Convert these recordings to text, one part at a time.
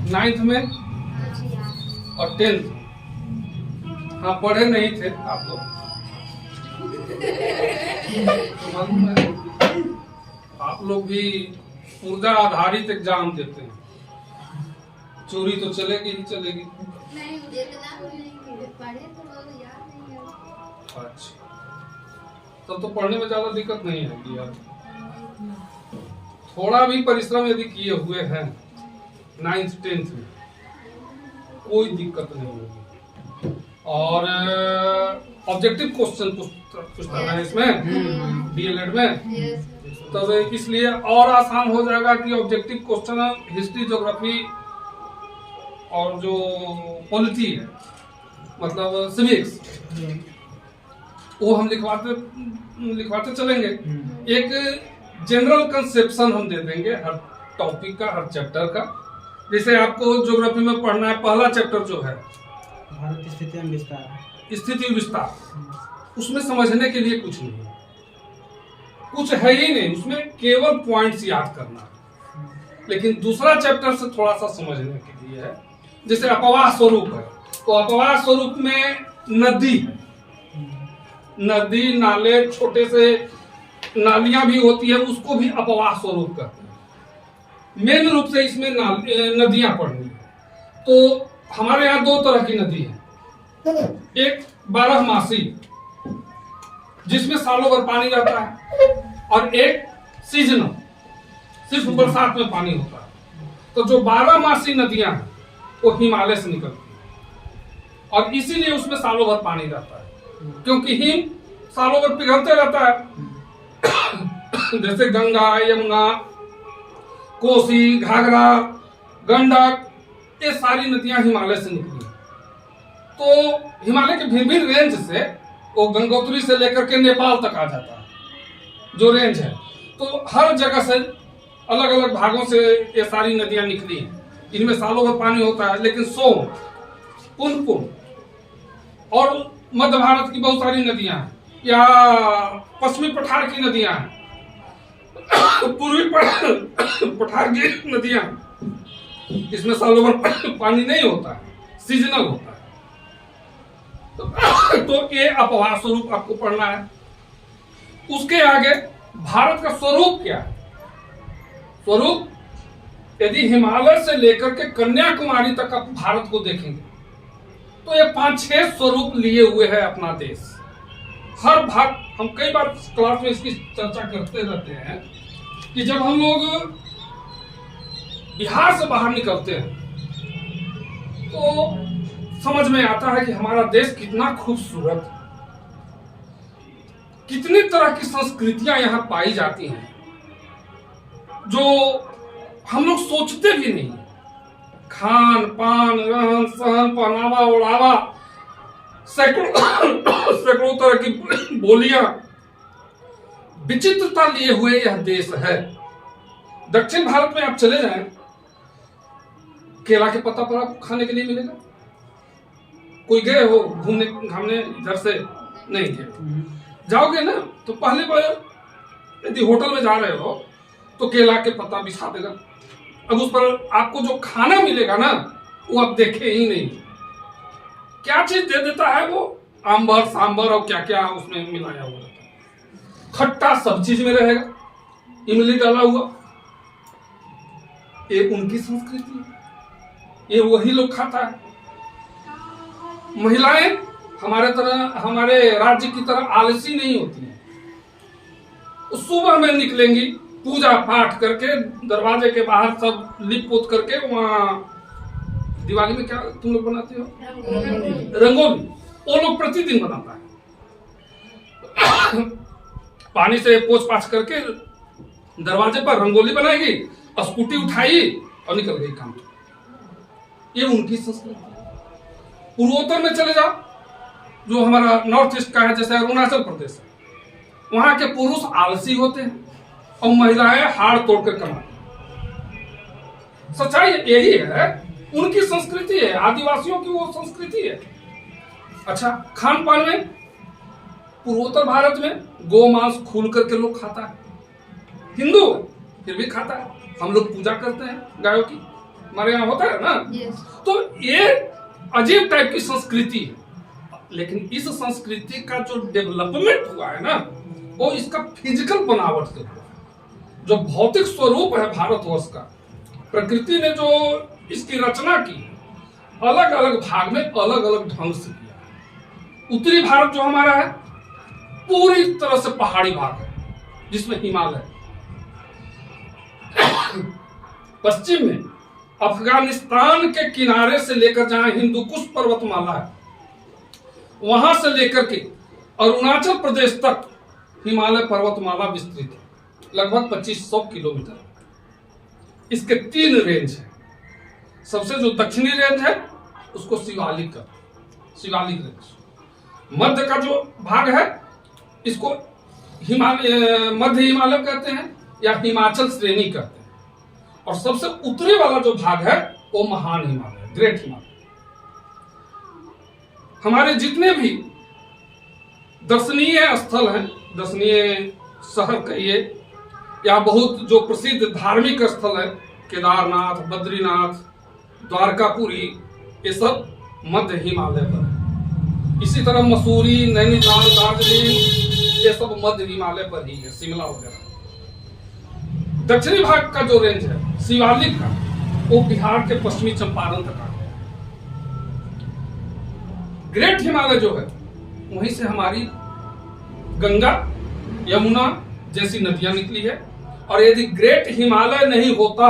Ninth में और 10th। हाँ, पढ़े नहीं थे आप लोग। आप लोग भी ऊर्जा आधारित एग्जाम देते हैं। चोरी तो चलेगी ही चलेगी। नहीं, पढ़े तो याद नहीं है। अच्छा, तब तो पढ़ने में ज्यादा दिक्कत नहीं है यार। थोड़ा भी परिश्रम यदि किए हुए हैं 9th 10th में, कोई दिक्कत नहीं होगी। और ऑब्जेक्टिव क्वेश्चन पूछता है इसमें डीएलएड में, तब इसलिए और आसान हो जाएगा कि ऑब्जेक्टिव क्वेश्चन हिस्ट्री, ज्योग्राफी और जो पॉलिटी है, मतलब सिविक्स, वो हम लिखवाते चलेंगे। एक जनरल कंसेप्शन हम दे देंगे हर टॉपिक का, हर चैप्टर का। जैसे आपको ज्योग्राफी में पढ़ना है, पहला चैप्टर जो है भारत स्थिति एवं विस्तार, स्थिति विस्तार, उसमें समझने के लिए कुछ नहीं, कुछ है ही नहीं, उसमें केवल पॉइंट्स याद करना है। लेकिन दूसरा चैप्टर से थोड़ा सा समझने के लिए है। जैसे अपवाह स्वरूप है, तो अपवाह स्वरूप में नदी है, नदी नाले, छोटे से नालियां भी होती है, उसको भी अपवाह स्वरूप कहते हैं। मेन रूप से इसमें नदियां पढ़नी है। तो हमारे यहाँ दो तरह की नदी है। एक 12मासी जिसमें सालों भर पानी रहता है, और एक सीजनल, सिर्फ बरसात में पानी होता है। तो जो 12मासी नदियां हैं वो हिमालय से निकलती है, और इसीलिए उसमें सालों भर पानी रहता है, क्योंकि हिम सालों भर पिघलते रहता है। जैसे गंगा, यमुना, कोसी, घाघरा, गंडक, ये सारी नदियां हिमालय से निकली। तो हिमालय के भिन्न भिन्न रेंज से, वो गंगोत्री से लेकर के नेपाल तक आ जाता है जो रेंज है। तो हर जगह से अलग अलग भागों से ये सारी नदियां निकली हैं। इनमें सालों भर पानी होता है। लेकिन सोन, पुनपुन और मध्य भारत की बहुत सारी नदियां हैं, या पश्चिमी पठार की नदियां हैं, पूर्वी पठार की नदियां, इसमें सालों भर पानी नहीं होता है, सीजनल होता है। तो ये अपवाह स्वरूप आपको पढ़ना है। उसके आगे भारत का स्वरूप क्या है? स्वरूप, यदि हिमालय से लेकर के कन्याकुमारी तक आप भारत को देखेंगे तो ये 5-6 स्वरूप लिए हुए है अपना देश। हर भाग, हम कई बार क्लास में इसकी चर्चा करते रहते हैं कि जब हम लोग बिहार से बाहर निकलते हैं तो समझ में आता है कि हमारा देश कितना खूबसूरत, कितनी तरह की संस्कृतियां यहाँ पाई जाती हैं जो हम लोग सोचते भी नहीं। खान पान, रहन सहन, पहनावा ओढ़ावा, सैकड़ों तरह की बोलियां, विचित्रता लिए हुए यह देश है। दक्षिण भारत में आप चले जाएं, केला के पत्ता पर आपको खाने के लिए मिलेगा। कोई गए हो घूमने घामने इधर से? नहीं गए। जाओगे ना तो पहले बार यदि होटल में जा रहे हो तो केला के पत्ता बिछा देगा। अब उस पर आपको जो खाना मिलेगा ना, वो आप देखे ही नहीं। क्या चीज दे देता है वो? आंबर, सांबर और क्या क्या उसमें मिलाया हुआ रहता है। खट्टा सब चीज में रहेगा, इमली डाला हुआ। ये उनकी संस्कृति है, ये वही लोग खाता है। महिलाएं हमारे तरह, हमारे राज्य की तरह आलसी नहीं होती हैं। सुबह में निकलेंगी, पूजा पाठ करके, दरवाजे के बाहर सब लिप पोत करके, वहाँ दिवाली में क्या तुम लोग बनाते हो? रंगोली। वो लोग प्रतिदिन बनाता है। पानी से पोछ पाछ करके दरवाजे पर रंगोली बनाएगी, स्कूटी उठाई और निकल गई काम। ये उनकी संस्कृति। पूर्वोत्तर में चले जाओ, जो हमारा नॉर्थ ईस्ट का है, जैसे अरुणाचल प्रदेश, वहां के पुरुष आलसी होते हैं और महिलाएं हाड़ तोड़कर कमाती। सच्चाई यही है, उनकी संस्कृति है, आदिवासियों की वो संस्कृति है। अच्छा, खान पान में पूर्वोत्तर भारत में गौ मांस खूल करके लोग खाता है। हिंदू फिर भी खाता है। हम लोग पूजा करते हैं गायों की, हमारे यहाँ होता है ना। यस। तो ये अजीब टाइप की संस्कृति है, लेकिन इस संस्कृति का जो डेवलपमेंट हुआ है ना, वो इसका फिजिकल बनावट से हुआ है। जो भौतिक स्वरूप है भारतवर्ष का, प्रकृति ने जो इसकी रचना की, अलग अलग भाग में अलग अलग ढंग से किया। उत्तरी भारत जो हमारा है पूरी तरह से पहाड़ी भाग है जिसमें हिमालय। पश्चिम में अफगानिस्तान के किनारे से लेकर जहां हिंदुकुश पर्वतमाला है, वहां से लेकर के अरुणाचल प्रदेश तक हिमालय पर्वतमाला विस्तृत है, लगभग 2500 किलोमीटर। इसके 3 रेंज हैं। सबसे जो दक्षिणी रेंज है उसको शिवालिक रेंज। मध्य का जो भाग है इसको मध्य हिमालय कहते हैं या हिमाचल श्रेणी कहते हैं। और सबसे उत्तरी वाला जो भाग है वो महान हिमालय, ग्रेट हिमालय। हमारे जितने भी दर्शनीय स्थल हैं, दर्शनीय शहर कहिए या बहुत जो प्रसिद्ध धार्मिक स्थल है, केदारनाथ, बद्रीनाथ, द्वारकापुरी, ये सब मध्य हिमालय पर है। इसी तरह मसूरी, नैनीताल, दार्जिलिंग, ये सब मध्य हिमालय पर ही है, शिमला वगैरह। दक्षिणी भाग का जो रेंज है शिवालिक का, वो बिहार के पश्चिमी चंपारण तक आ गया। ग्रेट हिमालय जो है वहीं से हमारी गंगा, यमुना जैसी नदियां निकली है। और यदि ग्रेट हिमालय नहीं होता,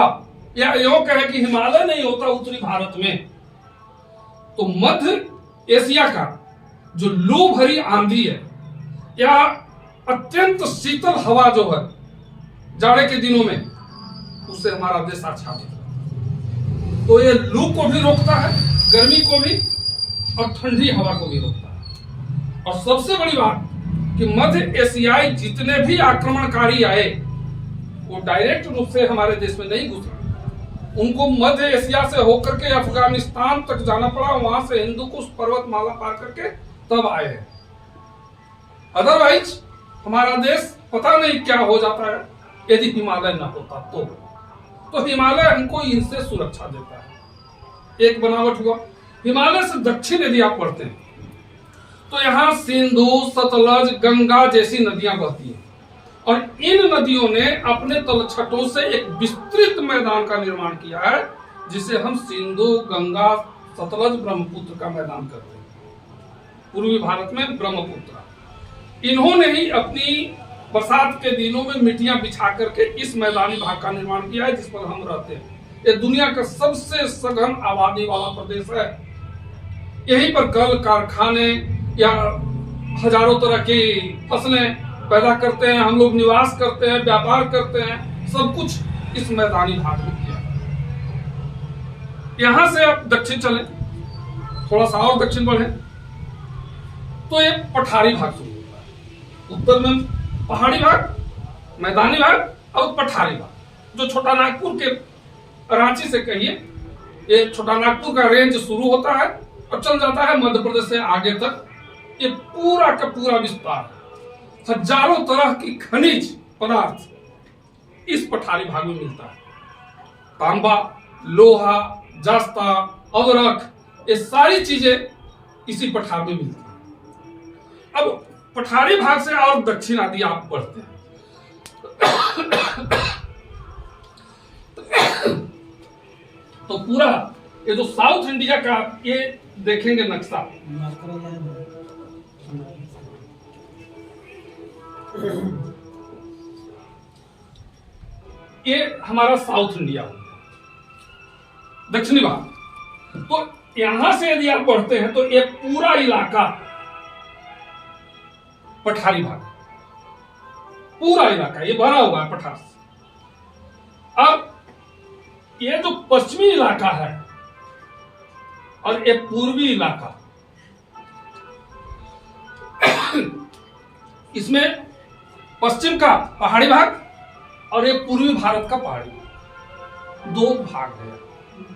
या यूं कहे कि हिमालय नहीं होता उत्तरी भारत में, तो मध्य एशिया का जो लू भरी आंधी है या अत्यंत शीतल हवा जो है जाड़े के दिनों में, उससे हमारा देश आच्छादित है। तो ये लू को भी रोकता है, गर्मी को भी, और ठंडी हवा को भी रोकता है। और सबसे बड़ी बात कि मध्य एशियाई जितने भी आक्रमणकारी आए वो डायरेक्ट रूप से हमारे देश में नहीं घुसे। उनको मध्य एशिया से होकर के अफगानिस्तान तक जाना पड़ा, वहां से हिंदुकुश पर्वतमाला पार करके तब आए हैं। अदरवाइज हमारा देश पता नहीं क्या हो जाता है यदि हिमालय ना होता तो हिमालय हमको इनसे सुरक्षा देता है। एक बनावट हुआ। हिमालय से दक्षिण यदि आप बढ़ते हैं तो यहाँ सिंधु, सतलज, गंगा जैसी नदियां बहती हैं। और इन नदियों ने अपने तलछटों से एक विस्तृत मैदान का निर्माण किया है, जिसे हम सिंधु, गंगा, सतलज, ब्रह्मपुत्र का मैदान कहते हैं। पूर्वी भारत में ब्रह्मपुत्र। इन्होंने ही अपनी बरसात के दिनों में मिट्टियां बिछा करके इस मैदानी भाग का निर्माण किया है जिस पर हम रहते हैं। ये दुनिया का सबसे सघन आबादी वाला प्रदेश है। यहीं पर कल कारखाने या हजारों तरह की फसलें पैदा करते हैं, हम लोग निवास करते हैं, व्यापार करते हैं, सब कुछ इस मैदानी भाग में किया। यहां से आप दक्षिण चलें, थोड़ा सा और दक्षिण बढ़े तो ये पठारी भाग शुरू होता है। उत्तर में पहाड़ी भाग, मैदानी भाग और पठारी भाग। जो छोटा नागपुर के रांची से कहिए, ये छोटा नागपुर का रेंज शुरू होता है और चल जाता है मध्य प्रदेश से आगे तक। ये पूरा का पूरा विस्तार, हजारों तरह की खनिज पदार्थ इस पठारी भाग में मिलता है। तांबा, लोहा, जस्ता, अवरक, ये सारी चीजें इसी पठार में मिलती है। अब पठारी भाग से और दक्षिण आदि आप बढ़ते हैं तो पूरा ये जो साउथ इंडिया का ये देखेंगे नक्शा, ये हमारा साउथ इंडिया हो गया, दक्षिणी भाग। तो यहां से यदि आप बढ़ते हैं तो ये पूरा इलाका पठारी भाग, पूरा इलाका ये भरा हुआ है पठार से। अब ये जो पश्चिमी इलाका है और ये पूर्वी इलाका, इसमें पश्चिम का पहाड़ी भाग और ये पूर्वी भारत का पहाड़ी भाग, दो भाग है,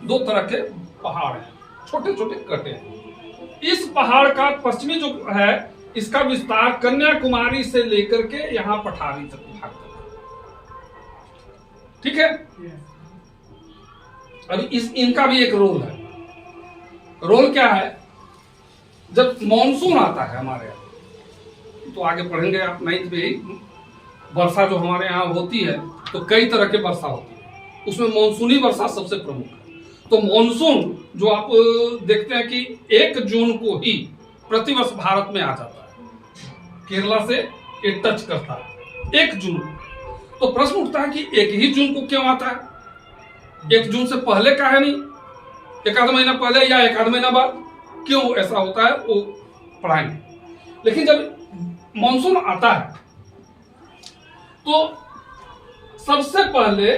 दो तरह के पहाड़ हैं, छोटे छोटे कटे हैं। इस पहाड़ का पश्चिमी जो है इसका विस्तार कन्याकुमारी से लेकर के यहाँ पठारी तक भाग तक। ठीक है। अभी इनका भी एक रोल है। रोल क्या है? जब मॉनसून आता है हमारे यहाँ, तो आगे पढ़ेंगे आप 9th में ही, वर्षा जो हमारे यहाँ होती है तो कई तरह के वर्षा होती है, उसमें मॉनसूनी वर्षा सबसे प्रमुख है। तो मॉनसून जो आप देखते हैं कि 1 जून को ही प्रतिवर्ष भारत में आ जाता है, केरला से ये टच करता है 1 जून। तो प्रश्न उठता है कि 1 ही जून को क्यों आता है? 1 जून से पहले का है नहीं, 1 आध महीना पहले या 1 आध महीना बाद, क्यों ऐसा होता है वो पढ़ाएंगे। लेकिन जब मॉनसून आता है तो सबसे पहले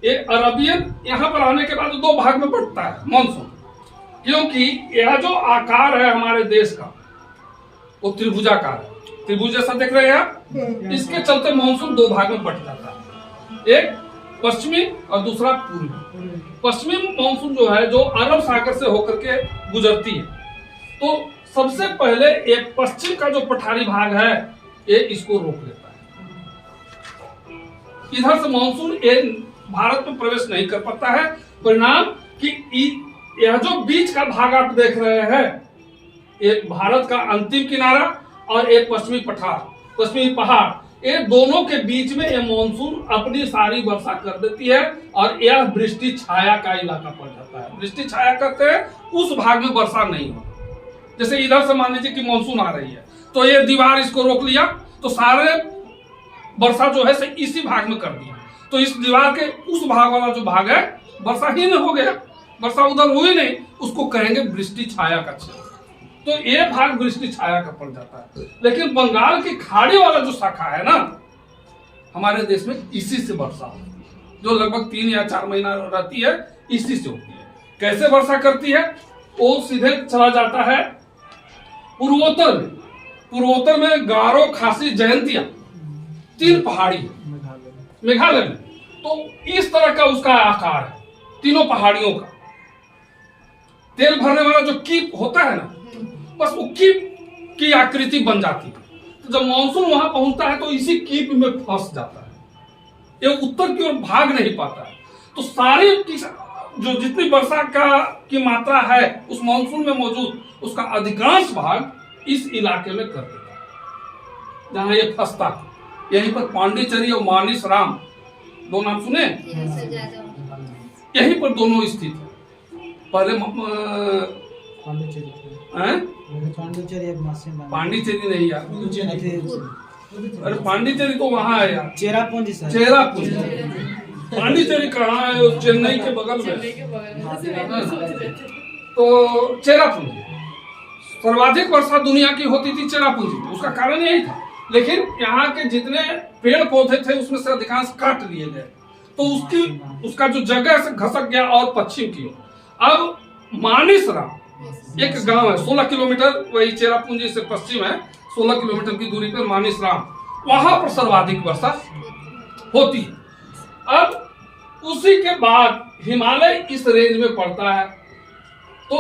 ये अरबियन यहाँ पर आने के बाद 2 भाग में बढ़ता है मॉनसून, क्योंकि यह जो आकार है हमारे देश का वो त्रिभुजाकार है। त्रिभुज जैसा देख रहे हैं आप, इसके चलते मॉनसून 2 भाग में बट जाता है, एक पश्चिमी और दूसरा पूर्वी। पश्चिमी मॉनसून जो है जो अरब सागर से होकर के गुजरती है, तो सबसे पहले एक पश्चिम का जो पठारी भाग है ये इसको रोक लेता है। इधर से मॉनसून भारत में प्रवेश नहीं कर पाता है। परिणाम कि यह जो बीच का भाग आप देख रहे हैं, एक भारत का अंतिम किनारा और एक पश्चिमी पहाड़, ये दोनों के बीच में ये मानसून अपनी सारी वर्षा कर देती है और यह वृष्टि छाया का इलाका पड़ जाता है। वृष्टि छाया करते हैं, उस भाग में वर्षा नहीं होती। जैसे इधर से मान लीजिए कि मानसून आ रही है तो ये दीवार इसको रोक लिया तो सारे वर्षा जो है से इसी भाग में कर दिया, तो इस दीवार के उस भाग वाला जो भाग है वर्षा ही नहीं हो गया, वर्षा उधर हुई नहीं, उसको कहेंगे वृष्टि छाया का क्षेत्र। तो ये भाग वृष्टि छाया का पड़ जाता है। लेकिन बंगाल की खाड़ी वाला जो शाखा है ना हमारे देश में, इसी से वर्षा होती है, जो लगभग 3 या 4 महीना रहती है, इसी से होती है। कैसे वर्षा करती है? वो सीधे चला जाता है पूर्वोत्तर में गारो, खासी, जयंतिया 3 पहाड़ी है मेघालय में। तो इस तरह का उसका आकार है, तीनों पहाड़ियों का। तेल भरने वाला जो कीप होता है ना, बस वो कीप की आकृति बन जाती है। तो जब मानसून वहां पहुंचता है तो इसी कीप में फंस जाता है, ये उत्तर की ओर भाग नहीं पाता है। तो सारी जो जितनी वर्षा की मात्रा है उस मानसून में मौजूद, उसका अधिकांश भाग इस इलाके में कर देता है जहां ये फंसता है। यहीं पर पांडिचेरी और मानिस राम, 2 नाम सुने? यहीं पर दोनों स्थित है। पहले पांडिचेरी नहीं यार, अरे पांडिचेरी तो वहाँ है यार, चेरापूंजी। पांडिचेरी कहाँ है? चेन्नई के बगल में। तो चेरापूंजी सर्वाधिक वर्षा दुनिया की होती थी चेरापूंजी में, उसका कारण यही था। लेकिन यहाँ के जितने पेड़ पौधे थे उसमें से अधिकांश काट लिए गए, तो उसका जो जगह से घसक गया और पश्चिम की ओर। अब मानिसराम एक गांव है 16 किलोमीटर, वही चेरापूंजी से पश्चिम है, 16 किलोमीटर की दूरी पर मानिसराम, वहां पर सर्वाधिक वर्षा होती है। अब उसी के बाद हिमालय इस रेंज में पड़ता है, तो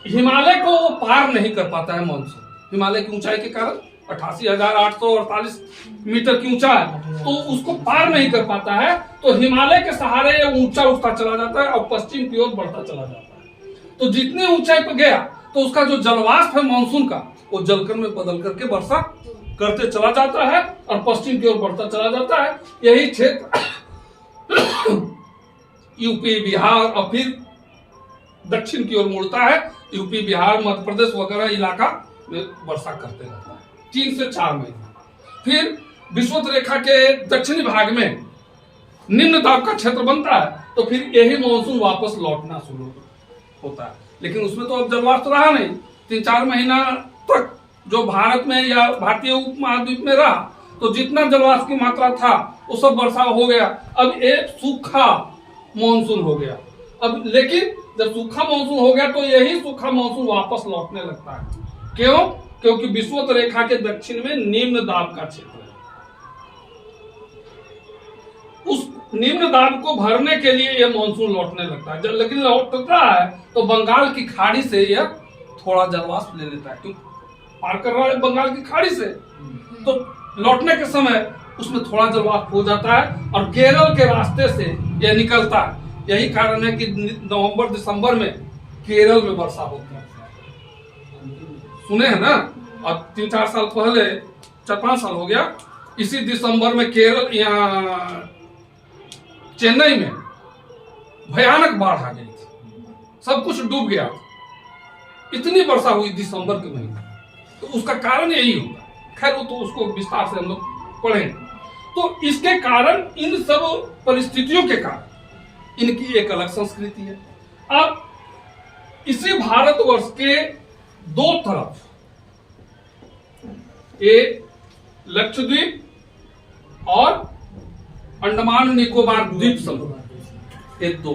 हिमालय को वो पार नहीं कर पाता है मानसून। हिमालय की ऊंचाई के कारण 88,848 मीटर की ऊंचाई, तो उसको पार नहीं कर पाता है। तो हिमालय के सहारे ऊंचा उठता चला जाता है और पश्चिम की ओर बढ़ता चला जाता है। तो जितनी ऊंचाई पर गया तो उसका जो जलवाष्प है मानसून का, वो जलकर में बदल करके वर्षा करते चला जाता है और पश्चिम की ओर बढ़ता चला जाता है। यही क्षेत्र यूपी, बिहार और फिर दक्षिण की ओर मुड़ता है। यूपी, बिहार, मध्य प्रदेश वगैरह इलाका में वर्षा करते रहता है 3 से 4 महीने। फिर विषुवत रेखा के दक्षिणी भाग में निम्न दाब का क्षेत्र बनता है, तो फिर यही मानसून वापस लौटना शुरू होता है। लेकिन उसमें तो अब जलवाष्प रहा नहीं, 3-4 महीना तक जो भारत में या भारतीय उपमहाद्वीप में रहा, तो जितना जलवाष्प की मात्रा था वो सब वर्षा हो गया। अब एक सूखा मानसून हो गया। अब लेकिन जब सूखा मानसून हो गया तो यही सूखा मानसून वापस लौटने लगता है। क्यों? क्योंकि विषुवत रेखा के दक्षिण में निम्न दाब का क्षेत्र है। उस निम्न दाब को भरने के लिए यह मानसून लौटने लगता है। लेकिन लौटता है तो बंगाल की खाड़ी से यह थोड़ा जलवाष्प ले लेता है, क्यों? पार कर रहा है बंगाल की खाड़ी से, तो लौटने के समय उसमें थोड़ा जलवाष्प हो जाता है और केरल के रास्ते से यह निकलता है। यही कारण है कि नवंबर दिसंबर में केरल में वर्षा होती है। सुने हैं ना? और 3-4 साल पहले, 4-5 साल हो गया, इसी दिसंबर में केरल यहाँ चेन्नई में भयानक बाढ़ आ गई थी, सब कुछ डूब गया था। इतनी वर्षा हुई दिसंबर के महीने, तो उसका कारण यही होगा। खैर वो तो उसको विस्तार से हम लोग पढ़ेंगे। तो इसके कारण, इन सब परिस्थितियों के कारण इनकी एक अलग संस्कृति है। अब इसी भारतवर्ष के दो तरफ, एक लक्षद्वीप और अंडमान निकोबार द्वीप समूह, ये दो,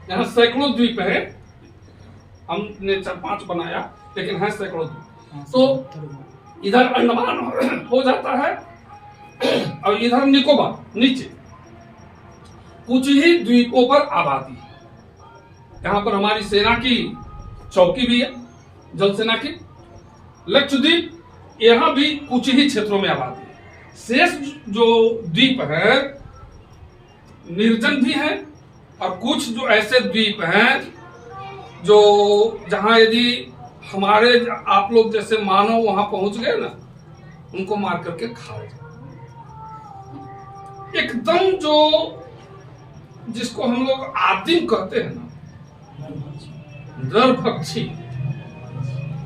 यहाँ सैकड़ों द्वीप है। हमने 4-5 बनाया, लेकिन है सैकड़ों द्वीप। तो इधर अंडमान हो जाता है और इधर निकोबार नीचे। कुछ ही द्वीपों पर आबादी है। यहाँ पर हमारी सेना की चौकी भी है, जल सेना की। लक्षद्वीप, यहाँ भी कुछ ही क्षेत्रों में आबादी है। शेष जो द्वीप है निर्जन भी है, और कुछ जो ऐसे द्वीप हैं जो जहां यदि हमारे आप लोग जैसे मानव वहां पहुंच गए ना, उनको मार करके खा जाए। एकदम जो जिसको हम लोग आदिम कहते हैं ना, नरभक्षी,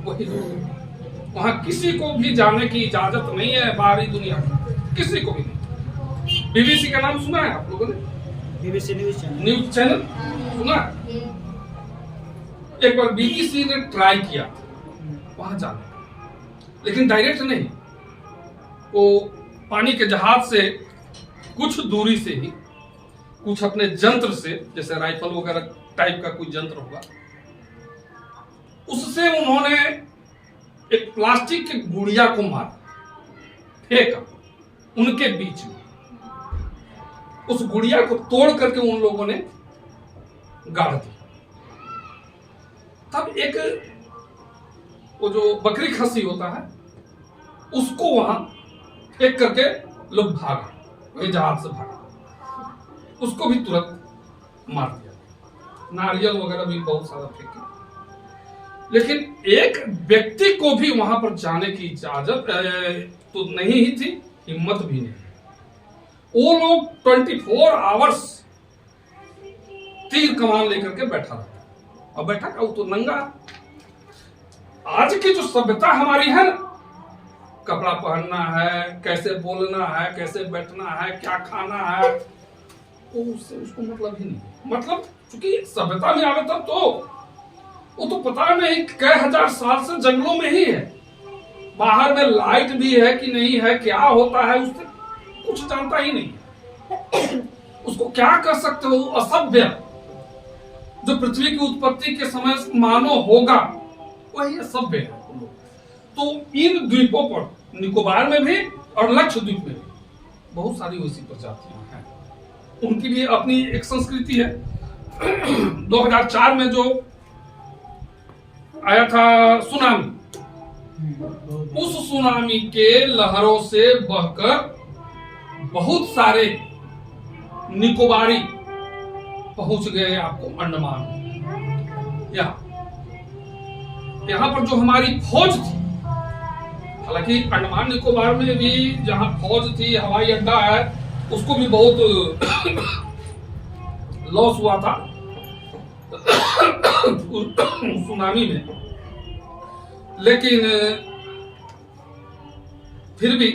वही लोग। वहां किसी को भी जाने की इजाजत नहीं है, बाहरी दुनिया की किसी को भी नहीं। बीबीसी का नाम सुना है आप लोगों ने? बीबीसी न्यूज चैनल सुना? एक बार बीबीसी ने ट्राई किया वहां जाने का, लेकिन डायरेक्ट नहीं, वो पानी के जहाज से कुछ दूरी से ही, कुछ अपने जंत्र से, जैसे राइफल वगैरह टाइप का कोई जंत्र होगा, उससे उन्होंने एक प्लास्टिक की गुड़िया को मारा, फेंका उनके बीच में। उस गुड़िया को तोड़ करके उन लोगों ने गाड़ दी। तब एक वो जो बकरी खसी होता है, उसको वहां फेंक करके लोग भागा, वही जहाज से भागा, उसको भी तुरंत मार दिया। नारियल वगैरह भी बहुत सारा फेंके, लेकिन एक व्यक्ति को भी वहां पर जाने की इजाजत तो नहीं ही थी, हिम्मत भी नहीं। वो लोग 24 आवर्स तीर कमान लेकर के बैठा रहा, और बैठा का वो तो नंगा। आज की जो सभ्यता हमारी है ना, कपड़ा पहनना है, कैसे बोलना है, कैसे बैठना है, क्या खाना है, वो उससे उसको मतलब ही नहीं। मतलब चूंकि सभ्यता में आवे तब तो वो तो पता नहीं कई हजार साल से जंगलों में ही है। बाहर में लाइट भी है कि नहीं है, क्या होता है, उससे कुछ जानता ही नहीं। उसको क्या कर सकते हो? असभ्य जो पृथ्वी की उत्पत्ति के समय मानव होगा, वही असभ्य है। तो इन द्वीपों पर, निकोबार में भी और लक्षद्वीप में भी बहुत सारी वैसी प्रजातियां हैं। उनकी भी अपनी एक संस्कृति है। 2004 में जो आया था सुनामी, उस सुनामी के लहरों से बहकर बहुत सारे निकोबारी पहुंच गए आपको अंडमान। यहाँ पर जो हमारी फौज थी, हालांकि अंडमान निकोबार में भी जहां फौज थी, हवाई अड्डा है, उसको भी बहुत लॉस हुआ था सुनामी में। लेकिन फिर भी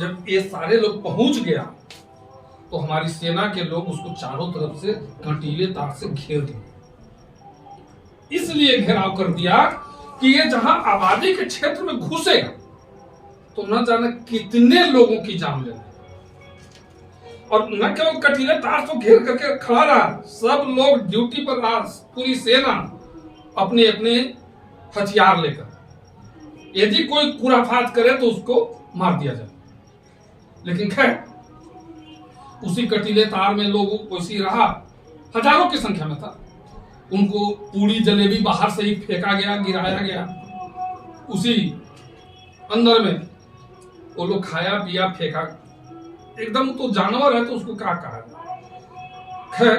जब ये सारे लोग पहुंच गया, तो हमारी सेना के लोग उसको चारों तरफ से कंटीले तार से घेर दिए। इसलिए घेराव कर दिया कि ये जहां आबादी के क्षेत्र में घुसेगा तो न जाने कितने लोगों की जान लेगा। और न केवल कंटीले तार से घेर करके खड़ा रहा, सब लोग ड्यूटी पर रहा, पूरी सेना अपने अपने हथियार लेकर, यदि कोई खुराफात करे तो उसको मार दिया जाए। लेकिन खैर उसी कटीले तार में लोग वैसी रहा, हजारों की संख्या में था। उनको पूरी जलेबी बाहर से ही फेंका गया, गिराया गया उसी अंदर में। वो लोग खाया पिया फेंका, एकदम तो जानवर है तो उसको क्या कहा। खैर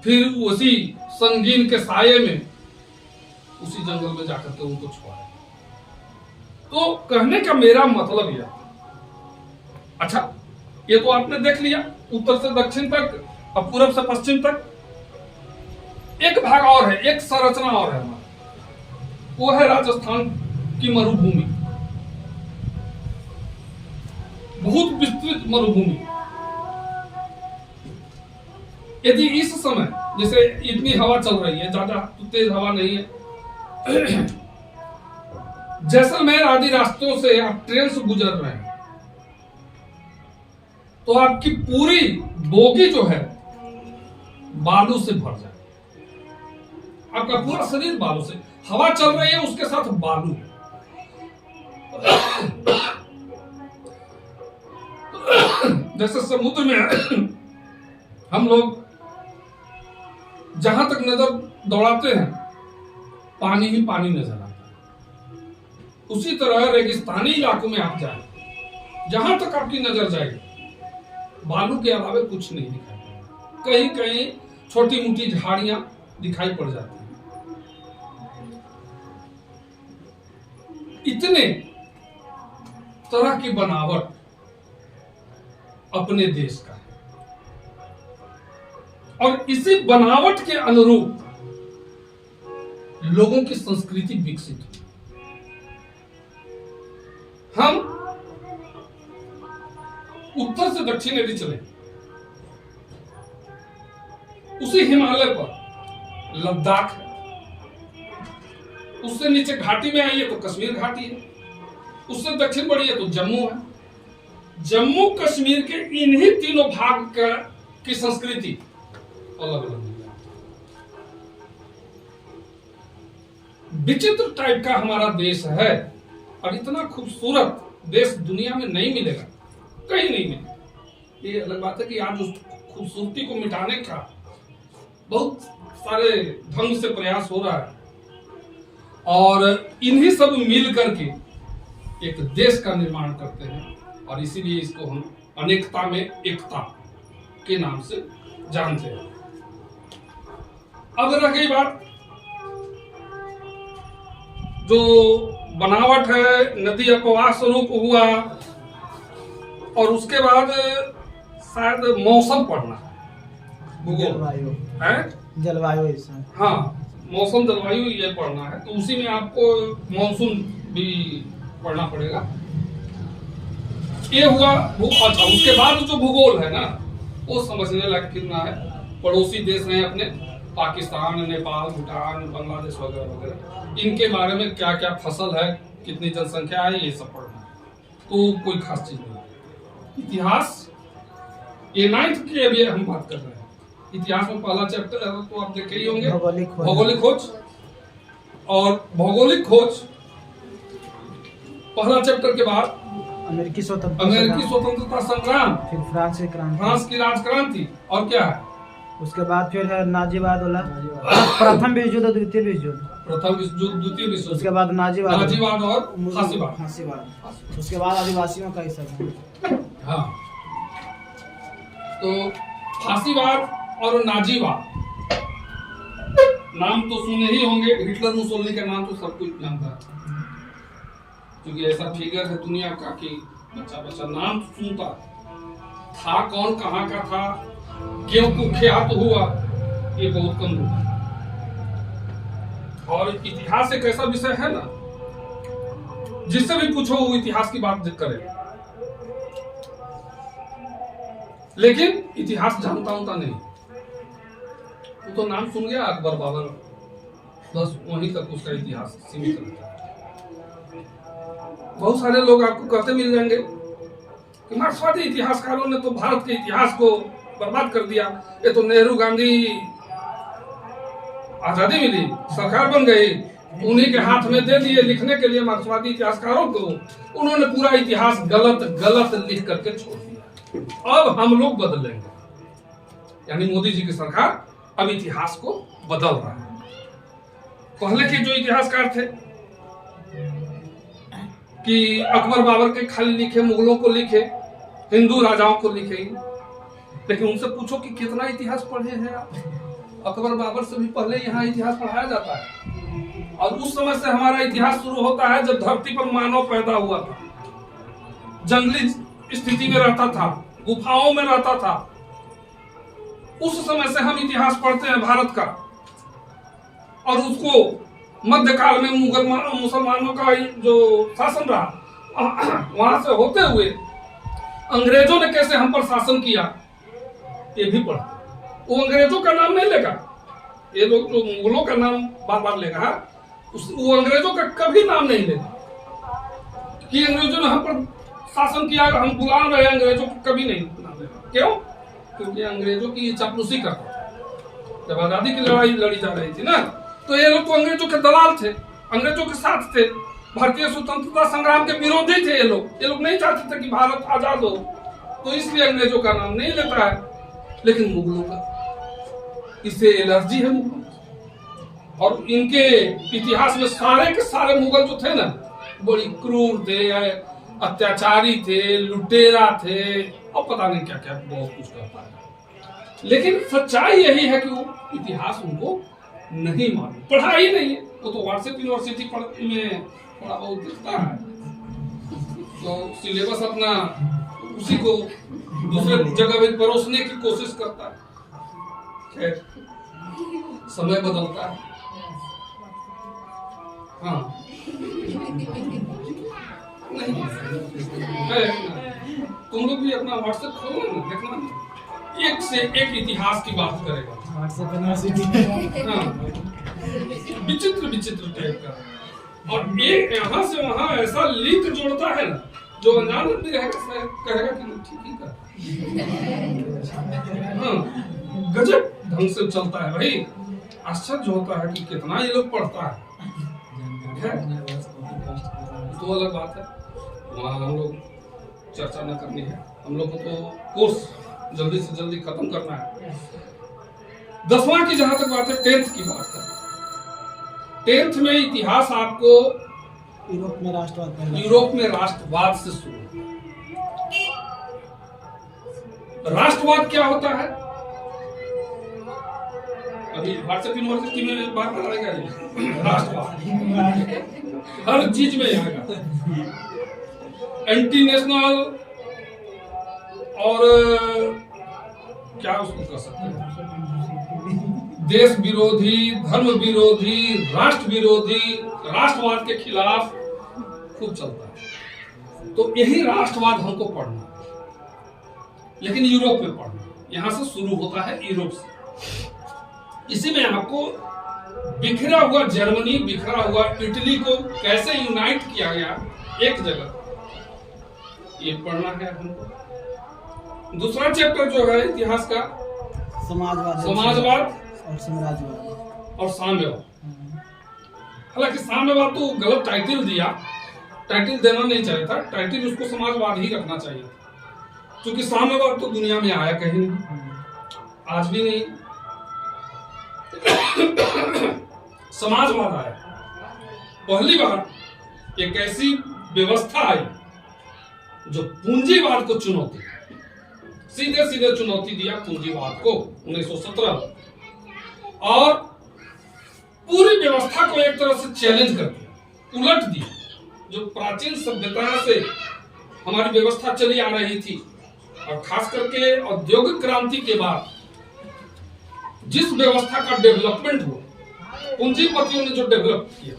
फिर उसी संगीन के साये में उसी जंगल में जाकर के उनको छोड़ा। तो कहने का मेरा मतलब यह, अच्छा ये तो आपने देख लिया उत्तर से दक्षिण तक और पूरब से पश्चिम तक। एक भाग और है, एक संरचना और है हमारा, वो है राजस्थान की मरुभूमि, बहुत विस्तृत मरुभूमि। यदि इस समय जैसे इतनी हवा चल रही है, ज्यादा तेज हवा नहीं है, जैसलमेर आदि रास्तों से आप ट्रेन से गुजर रहे हैं तो आपकी पूरी बोगी जो है बालू से भर जाए, आपका पूरा शरीर बालू से, हवा चल रही है उसके साथ बालू है। जैसे समुद्र में हम लोग जहां तक नजर दौड़ाते हैं पानी ही पानी नजर आता है, उसी तरह रेगिस्तानी इलाकों में आप जाए, जहां तक आपकी नजर जाएगी बालू के अलावा कुछ नहीं दिखाई देगा। कहीं कहीं छोटी मोटी झाड़ियां दिखाई पड़ जाती हैं। इतने तरह की बनावट अपने देश का है और इसी बनावट के अनुरूप लोगों की संस्कृति विकसित हुई। हम उत्तर से दक्षिण यदि चले, उसी हिमालय पर लद्दाख है, उससे नीचे घाटी में आइए तो कश्मीर घाटी है, उससे दक्षिण बढ़िए तो जम्मू है। जम्मू कश्मीर के इन्हीं तीनों भाग की संस्कृति अलग अलग है। विचित्र टाइप का हमारा देश है और इतना खूबसूरत देश दुनिया में नहीं मिलेगा, कहीं नहीं मिलेगा। ये अलग बात है कि आज उस खूबसूरती को मिटाने का बहुत सारे ढंग से प्रयास हो रहा है और इन्हीं सब मिल करके एक देश का निर्माण करते हैं और इसीलिए इसको हम अनेकता में एकता के नाम से जानते हैं। अब रह गई बात जो बनावट है, नदी अपवाह स्वरूप हुआ और उसके बाद शायद मौसम पढ़ना है, जलवायु है जलवायु ऐसा। हाँ, मौसम जलवायु ये पढ़ना है तो उसी में आपको मॉनसून भी पढ़ना पड़ेगा। ये हुआ अच्छा, उसके बाद जो भूगोल है ना वो समझने लायक कितना है। पड़ोसी देश हैं अपने पाकिस्तान, नेपाल, भूटान, बांग्लादेश वगैरह वगैरह, इनके बारे में क्या क्या फसल है, कितनी जनसंख्या है, ये सब पढ़ना है तो कोई खास चीज नहीं। इतिहास ये 9th की अभी हम बात कर रहे हैं। इतिहास में पहला चैप्टर तो आप देखे ही होंगे, भौगोलिक खोज। और भौगोलिक खोज पहला चैप्टर के बाद अमेरिकी स्वतंत्रता संग्राम, फिर फ्रांस की क्रांति, फ्रांस की राजक्रांति, और क्या है उसके बाद फिर है नाजीवाद वाला, प्रथम विश्व युद्ध, द्वितीय विश्व युद्ध, प्रथम विश्व युद्ध, द्वितीय विश्व युद्ध, उसके बाद नाजीवाद और फांसीवाद, उसके बाद आदिवासियों का हिस्सा। हाँ, तो फांसीवाद और नाजीवाद नाम तो सुने ही होंगे। हिटलर मुसोलिनी का नाम तो सब कुछ जानता है क्योंकि ऐसा फिगर है दुनिया का कि बच्चा बच्चा नाम सुनता था। कौन कहाँ का था, क्यों कुख्यात हुआ, ये बहुत कम लोग। और इतिहास एक ऐसा विषय है ना जिससे भी पूछो वो इतिहास की बात करे, लेकिन इतिहास जानता होता नहीं। वो तो नाम सुन गया अकबर बाबर, बस वहीं तक उसका इतिहास सीमित रहता है। बहुत सारे लोग आपको कहते मिल जाएंगे कि मार्क्सवादी इतिहासकारों ने तो भारत के इतिहास को बर्बाद कर दिया। ये तो नेहरू गांधी आजादी मिली, सरकार बन गई, उन्हीं के हाथ में दे दिए लिखने के लिए मार्क्सवादी इतिहासकारों को, उन्होंने पूरा इतिहास गलत गलत लिख करके छोड़ दिया। अब हम लोग बदलेंगे, यानी मोदी जी की सरकार अब इतिहास को बदल रहा है। पहले के जो इतिहासकार थे कि अकबर बाबर के खाली लिखे, मुगलों को लिखे, हिंदू राजाओं को लिखे, लेकिन उनसे पूछो कि कितना इतिहास पढ़े हैं आप। अकबर बाबर से भी पहले यहाँ इतिहास पढ़ाया जाता है, और उस समय से हमारा इतिहास शुरू होता है जब धरती पर मानव पैदा हुआ था, जंगली स्थिति में रहता था, गुफाओं में रहता था। उस समय से हम इतिहास पढ़ते हैं भारत का, और उसको मध्यकाल में मुसलमानों का जो शासन रहा, वहां से होते हुए अंग्रेजों ने कैसे हम पर शासन किया ये भी पढ़ा। वो अंग्रेजों का नाम नहीं लेगा, ये लोग जो मुगलों का नाम बार बार लेगा, वो अंग्रेजों का कभी नाम नहीं लेगा कि अंग्रेजों ने हम पर शासन किया, हम गुलाम रहे अंग्रेजों को, कभी नहीं नाम लेगा। क्यों? क्योंकि अंग्रेजों की चापलूसी करता था। जब आजादी की लड़ाई लड़ी जा रही थी ना, तो ये लोग तो अंग्रेजों के दलाल थे, अंग्रेजों के साथ थे, भारतीय स्वतंत्रता संग्राम के विरोधी थे। ये लोग नहीं चाहते थे कि भारत आजाद हो, तो इसलिए अंग्रेजों का नाम नहीं लेता है। लेकिन मुगलों का इससे एलर्जी है मुगलों, और इनके इतिहास में सारे के सारे मुगल जो थे ना, बड़ी क्रूर थे, अत्याचारी थे, लुटेरा थे, और पता नहीं क्या क्या बहुत कुछ करता है। लेकिन सच्चाई यही है कि वो इतिहास उनको नहीं मालूम, पढ़ाई नहीं है। वो तो व्हाट्सएप यूनिवर्सिटी में थोड़ा बहुत दिखता है, तो सिलेबस अपना उसी को दूसरे जगह में परोसने की कोशिश करता है। खैर, समय बदलता है। हाँ, नहीं तुम लोग भी अपना व्हाट्सएप खोलो ना, देखना, एक से एक इतिहास की बात करेगा। व्हाट्सएप यूनिवर्सिटी हाँ, विचित्र विचित्र टाइप का, और एक यहाँ से वहाँ ऐसा लिंक जोड़ता है ना, जो अनजान आदमी रहेगा कहेगा कि ठीक ही कर। हाँ, गजब ढंग से चलता है भाई। आश्चर्य होता है कि कितना ये लोग पढ़ता है। तो अलग बात है, वहाँ हम लोग चर्चा न करनी है। हम लोग को तो कोर्स जल्दी से जल्दी खत्म करना है। 10वां की जहां तक बात है, 10th की बात है। 10th में इतिहास आपको यूरोप में राष्ट्रवाद से शुरू। राष्ट्रवाद क्या होता है? अभी व्हाट्सएप यूनिवर्सिटी में बात आएगा राष्ट्रवाद, हर चीज में आएगा। एंटी नेशनल और क्या उसको कह सकते हैं, देश विरोधी, धर्म विरोधी, राष्ट्र विरोधी, राष्ट्रवाद के खिलाफ खूब चलता है। तो यही राष्ट्रवाद हमको पढ़ना है, लेकिन यूरोप में पढ़ना। यहां से शुरू होता है यूरोप से। इसी में आपको बिखरा हुआ जर्मनी, बिखरा हुआ इटली को कैसे यूनाइट किया गया एक जगह, ये पढ़ना है हमको। दूसरा चैप्टर जो है इतिहास का, समाजवाद और साम्राज्यवाद और साम्यवाद। हालांकि साम्यवाद तो गलत टाइटल दिया, टाइटल देना नहीं चाहिए था, टाइटल उसको समाजवाद ही रखना चाहिए था, क्योंकि साम्यवाद तो दुनिया में आया कहीं नहीं, आज भी नहीं। समाजवाद आया पहली बार। एक ऐसी व्यवस्था आई जो पूंजीवाद को चुनौती, सीधे सीधे चुनौती दिया पूंजीवाद को 1917, और पूरी व्यवस्था को एक तरह से चैलेंज कर दिया, उलट दिया। जो प्राचीन सभ्यता से हमारी व्यवस्था चली आ रही थी, और खास करके औद्योगिक क्रांति के बाद जिस व्यवस्था का डेवलपमेंट हुआ, पूंजीपतियों ने जो डेवलप किया,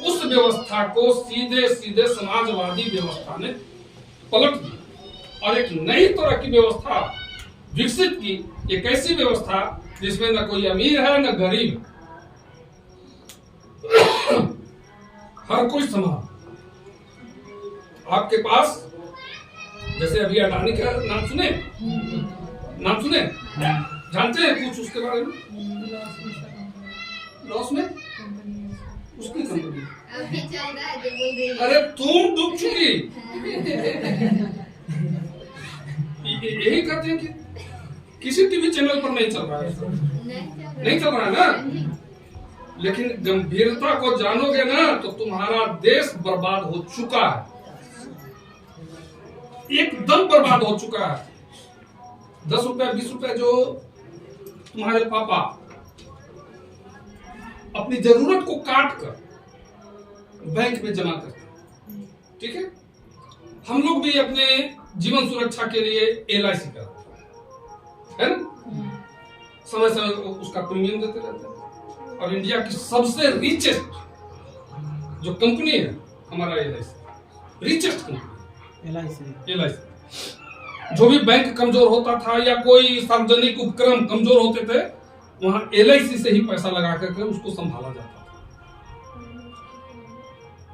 उस व्यवस्था को सीधे सीधे समाजवादी व्यवस्था ने पलट दिया और एक नई तरह की व्यवस्था विकसित की। एक ऐसी व्यवस्था जिसमें न कोई अमीर है न गरीब, हर कोई समान। आपके पास जैसे अभी अडानी का नाम सुने, जानते हैं कुछ उसके बारे में? लॉस में उसकी कंपनी अभी चल रहा है जो बोल रही है। अरे तुम डूब चुकी। यही कहते हैं कि किसी टीवी चैनल पर नहीं चल रहा है, नहीं चल रहा है ना, लेकिन गंभीरता को जानोगे ना तो तुम्हारा देश बर्बाद हो चुका है, एकदम बर्बाद हो चुका है। 10 रुपया 20 रुपया जो तुम्हारे पापा अपनी जरूरत को काट कर बैंक में जमा करते हैं, ठीक है। हम लोग भी अपने जीवन सुरक्षा के लिए LIC करते हैं, है ना, समय समय उसका प्रीमियम देते रहते हैं। और इंडिया की सबसे रिचेस्ट जो कंपनी है हमारा LIC, रिचेस्ट कंपनी LIC। जो भी बैंक कमजोर होता था या कोई सार्वजनिक उपक्रम कमजोर होते थे, वहां LIC से ही पैसा लगा करके उसको संभाला जाता था।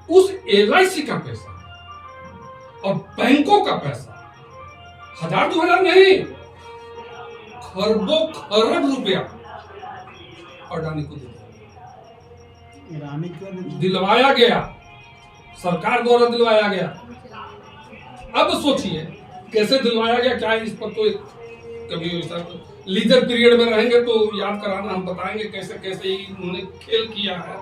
उस LIC का पैसा और बैंकों का पैसा 1000-2000 नहीं, खरबों खरब रुपया अडानी को दिलवाया गया, सरकार द्वारा दिलवाया गया। अब सोचिए कैसे दिलवाया गया, क्या इस पर तो कभी लीजर पीरियड में रहेंगे तो याद कराना, हम बताएंगे कैसे कैसे उन्होंने खेल किया है।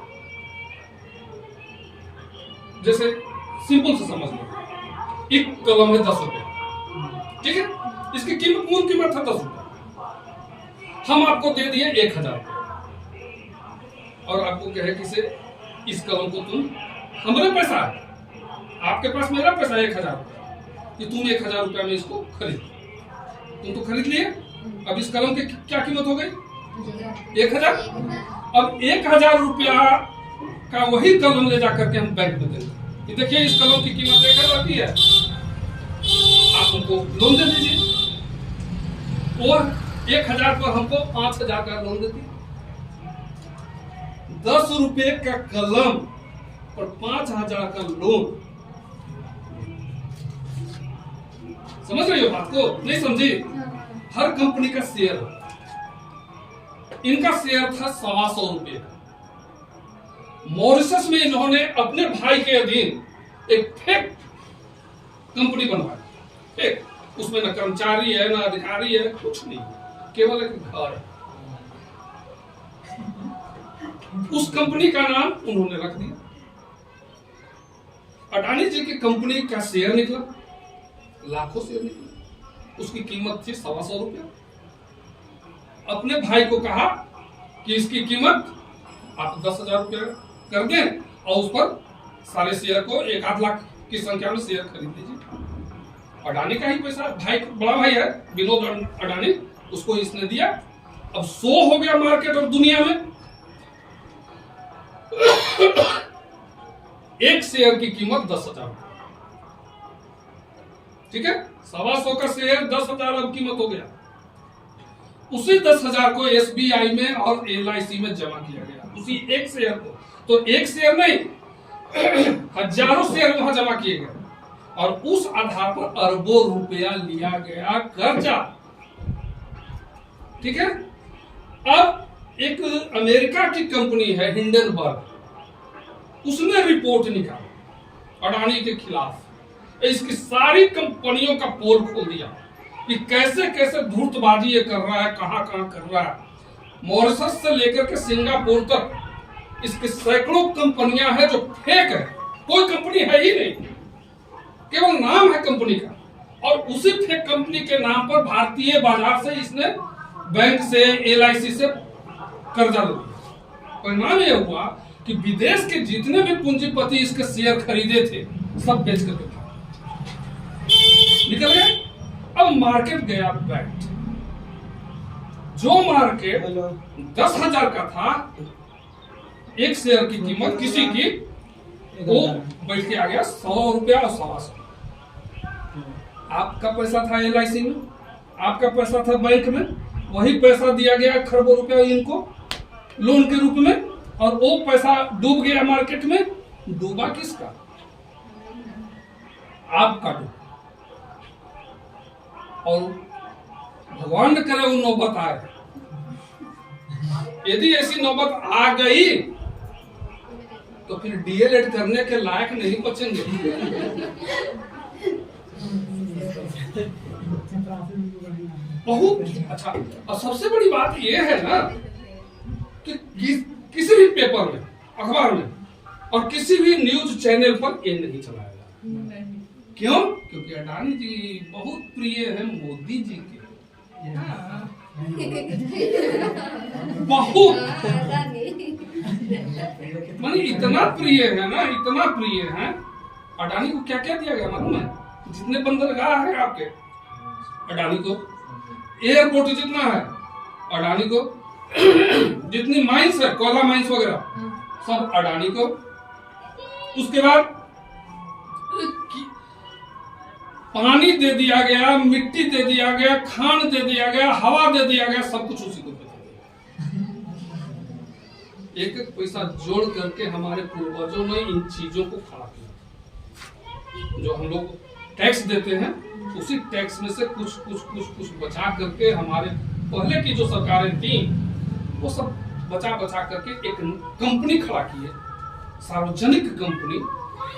जैसे सिंपल से समझ लो, एक कलम है 10 रुपए, ठीक है, इसकी कीमत मूल कीमत है 10 रुपए। हम आपको दे दिए 1000 रुपए और आपको कहे कि से इस कलम को तुम, हमारे पैसा है, आपके पास मेरा पैसा 1000 रुपए, कि तुम 1000 रुपया में इसको खरीद, तुम तो खरीद लिए। अब इस कलम की क्या कीमत हो गई? 1000। अब 1000 रुपया का वही कलम ले जाकर के हम बैंक में देंगे, देखिए इस कलम की कीमत 1000 की है, आप हमको लोन दे दीजिए। और 1000 पर हमको 5000 का लोन दे दीजिए। 10 रुपए का कलम और 5000 का लोन, समझ रही हो बात को? नहीं समझी? हर कंपनी का शेयर, इनका शेयर था 125 रुपए का। मॉरिशस में इन्होंने अपने भाई के अधीन एक फेक कंपनी बनवाई, फेक, उसमें न कर्मचारी है न अधिकारी है, कुछ नहीं, केवल एक घर है। उस कंपनी का नाम उन्होंने रख दिया। अडानी जी की कंपनी का शेयर निकला, लाखों शेयर निकला, उसकी कीमत थी 125 रुपया। अपने भाई को कहा कि इसकी कीमत आप 10,000 रुपया कर दें और उस पर सारे शेयर को 1-8 लाख की संख्या में शेयर खरीद लीजिए। अडानी का ही पैसा, भाई बड़ा भाई है विनोद अडानी, उसको इसने दिया। अब शो हो गया मार्केट और दुनिया में। एक शेयर की कीमत 10,000, ठीक है, 125 का शेयर 10,000 अब कीमत हो गया। उसी 10,000 को SBI में और LIC में जमा किया गया, उसी एक शेयर को। तो एक शेयर नहीं, हजारों शेयर वहां जमा किए गए और उस आधार पर अरबों रुपया लिया गया कर्जा, ठीक है। अब एक अमेरिका की कंपनी है हिंडनबर्ग, उसने रिपोर्ट निकाला अडानी के खिलाफ। इसकी सारी कंपनियों का पोल खोल दिया कि कैसे कैसे धूर्तबाजी ये कर रहा है, कहां कहां कर रहा है। मॉरिशस से लेकर के सिंगापुर तक इसकी सैकड़ों कंपनियां हैं जो फेक है, कोई कंपनी है ही नहीं, केवल नाम है कंपनी का। और उसी फेक कंपनी के नाम पर भारतीय बाजार से इसने बैंक से LIC से कर्जा लिया। परिणाम यह हुआ कि विदेश के जितने भी पूंजीपति इसके शेयर खरीदे थे सब बेच करके निकल गए। अब मार्केट गया बैठ, जो मार्केट 10,000 का था एक शेयर की कीमत किसी की, वो बैठ के आ गया 100 रुपया और 125। आपका पैसा था LIC में, आपका पैसा था बैंक में, वही पैसा दिया गया खरबों रुपया इनको लोन के रूप में, और वो पैसा डूब गया मार्केट में। डूबा किसका? आपका डूबा। और भगवान न करे वो नौबत आए, यदि ऐसी नौबत आ गई तो फिर DLED करने के लायक नहीं बचेंगे। बहुत अच्छा। और सबसे बड़ी बात यह है ना कि किसी भी पेपर में, अखबार में और किसी भी न्यूज चैनल पर ये नहीं चलाएगा। क्यों? क्योंकि अडानी जी बहुत प्रिय है मोदी जी के, बहुत माने इतना प्रिय है ना, इतना प्रिय है। अडानी को क्या क्या दिया गया मालूम है? जितने बंदरगाह है आपके, अडानी को। एयरपोर्ट जितना है, अडानी को। जितनी माइंस है, कोयला माइंस वगैरह, सब अडानी को। उसके बाद पानी दे दिया गया, मिट्टी दे दिया गया, खान दे दिया गया, हवा दे दिया गया, सब कुछ उसी को दे दिया। एक एक पैसा जोड़ करके हमारे पूर्वजों ने इन चीजों को खड़ा किया। जो हम लोग टैक्स देते हैं, उसी टैक्स में से कुछ बचा करके हमारे पहले की जो सरकारें थी, वो सब बचा करके एक कंपनी खड़ा की है, सार्वजनिक कंपनी,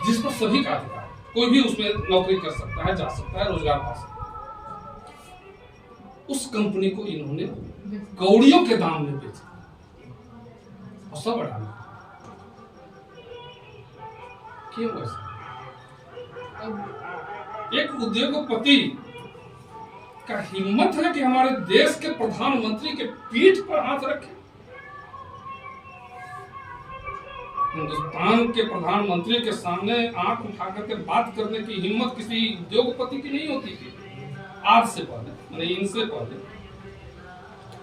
जिस पर सभी का अधिकार, कोई भी उसमें नौकरी कर सकता है, जा सकता है, रोजगार पा सकता है। उस कंपनी को इन्होंने कौड़ियों के दाम में बेचा और सब अडानी। क्यों ऐसा? एक उद्योगपति का हिम्मत है कि हमारे देश के प्रधानमंत्री के पीठ पर हाथ रखे। हिंदुस्तान के प्रधानमंत्री के सामने आंख उठा करके बात करने की हिम्मत किसी उद्योगपति की नहीं होती थी। आज से पहले, मैंने इनसे पहले,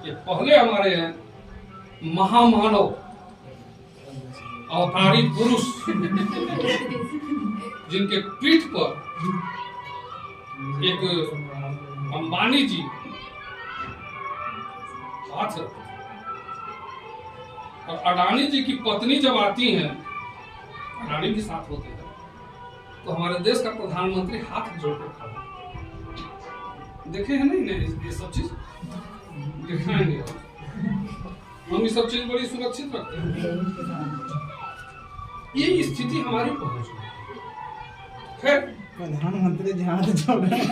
ये पहले हमारे हैं महामानव, अवतारी पुरुष, जिनके पीठ पर एक अंबानी जी हाथ रखते। और अडानी जी की पत्नी जब आती हैं, अडानी भी साथ होते हैं, तो हमारे देश का प्रधानमंत्री हाथ जोड़कर खड़ा। देखे हैं नहीं ये सब चीज दिखाएंगे हम। ये सब चीज बड़ी सुरक्षित रखते हैं। ये स्थिति हमारी पहुंच गई। खैर, प्रधानमंत्री जी हाथ जोड़ रहे हैं,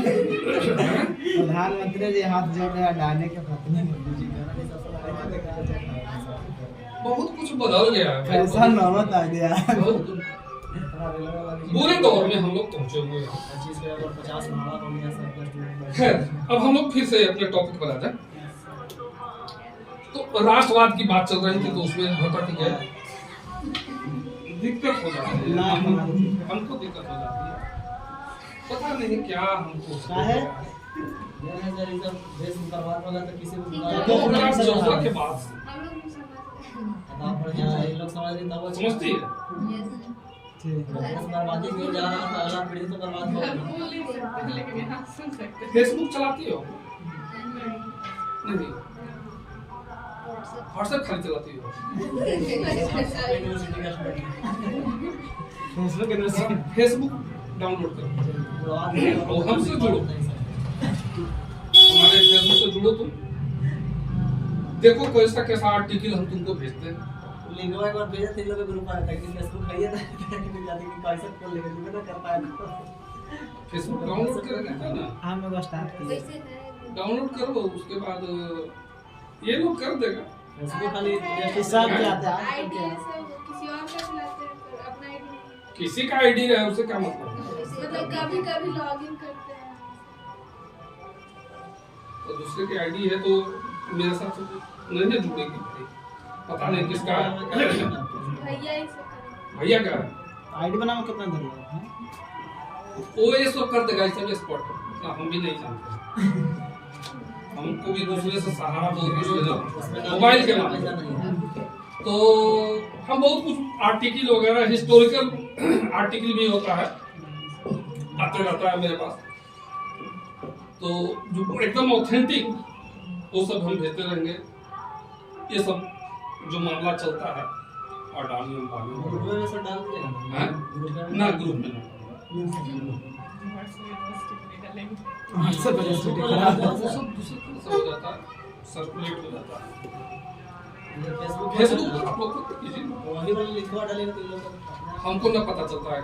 प्रधानमंत्री जी हाथ जोड़ रहे हैं अडानी के पत्नी। बहुत कुछ बदल गया है। ऐसा नौबत आ गया। बुरे दौर में हम लोग पहुंचे हुए हैं। खैर, अब हम लोग फिर से अपने टॉपिक पर आ जाए। तो राष्ट्रवाद की बात चल रही थी, तो उसमें भटक गए, दिक्कत हो जाती है, हमको दिक्कत हो जाती है। पता नहीं क्या हमको है के बाद समझती है। फेसबुक चलाती हो? नहीं। व्हाट्सएप खाली चलाती हो? फेसबुक डाउनलोड करो और हमसे जुड़ो, हमारे फेसबुक से जुड़ो। तुम देखो कैसा कैसा आर्टिकल हम तुमको भेजते हैं। लिंगवा एक बार भेजा थे लोग ग्रुप आ था कि फेसबुक है ना, कि जाते कि कैसे खोल लेके लिंक ना कर पाए। फेसबुक डाउनलोड करके ना, हम लोग स्टार्ट किए, डाउनलोड करो, उसके बाद ये लोग कर देगा। फेसबुक खाली सब जाता है। आईडी सब किसी और का चलाते हैं, पर अपना आईडी किसी का आईडी है, उससे क्या मतलब? मतलब कभी लॉगिन करते हैं। तो दूसरे की आईडी है तो मेरे साथ नहीं ना जुड़ेगी भाई। पता नहीं किसका है। भैया ही सब करें। भैया का है, आईडी बनाने में कितना देर लगा? वो ये सब कर देगा इसलिए स्पॉट पर, इतना हम भी नहीं जानते। हमको भी दूसरे से सहारा बहुत कुछ लेना मोबाइल के माध्यम। तो हम बहुत कुछ आर्टिकल वगैरह, हिस्टोरिकल आर्टिकल भी होता है, आते रहता है मेरे पास। तो जो एकदम ऑथेंटिक, वो सब हम भेजते रहेंगे। ये सब जो मामला चलता है अडानी ग्रुप में सब डाल दिया है ना, ग्रुप में व्हाट्सएप पे सब हो जाता है, सर्कुलेट हो जाता है। फेसबुक आप लोग को कीजिए, वही वाली लिखवा डालेगा तो लोग हमको ना पता चलता है,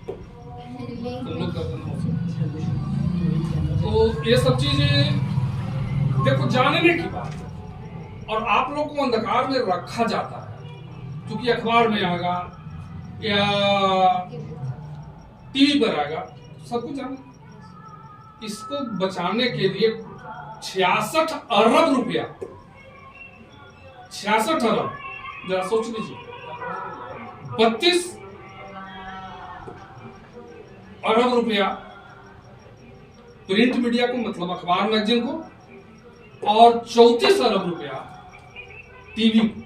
तुम लोग कर देना। तो ये सब चीजें देखो जानने की बात है, और आप लोग को अंधकार में रखा जाता है। क्योंकि अखबार में आएगा या टीवी पर आएगा, सब कुछ आएगा। इसको बचाने के लिए 66 अरब रुपया, 66 अरब, जरा सोच लीजिए, 32 अरब रुपया प्रिंट मीडिया को, मतलब अखबार मैगजीन को, और 34 अरब रुपया टीवी को।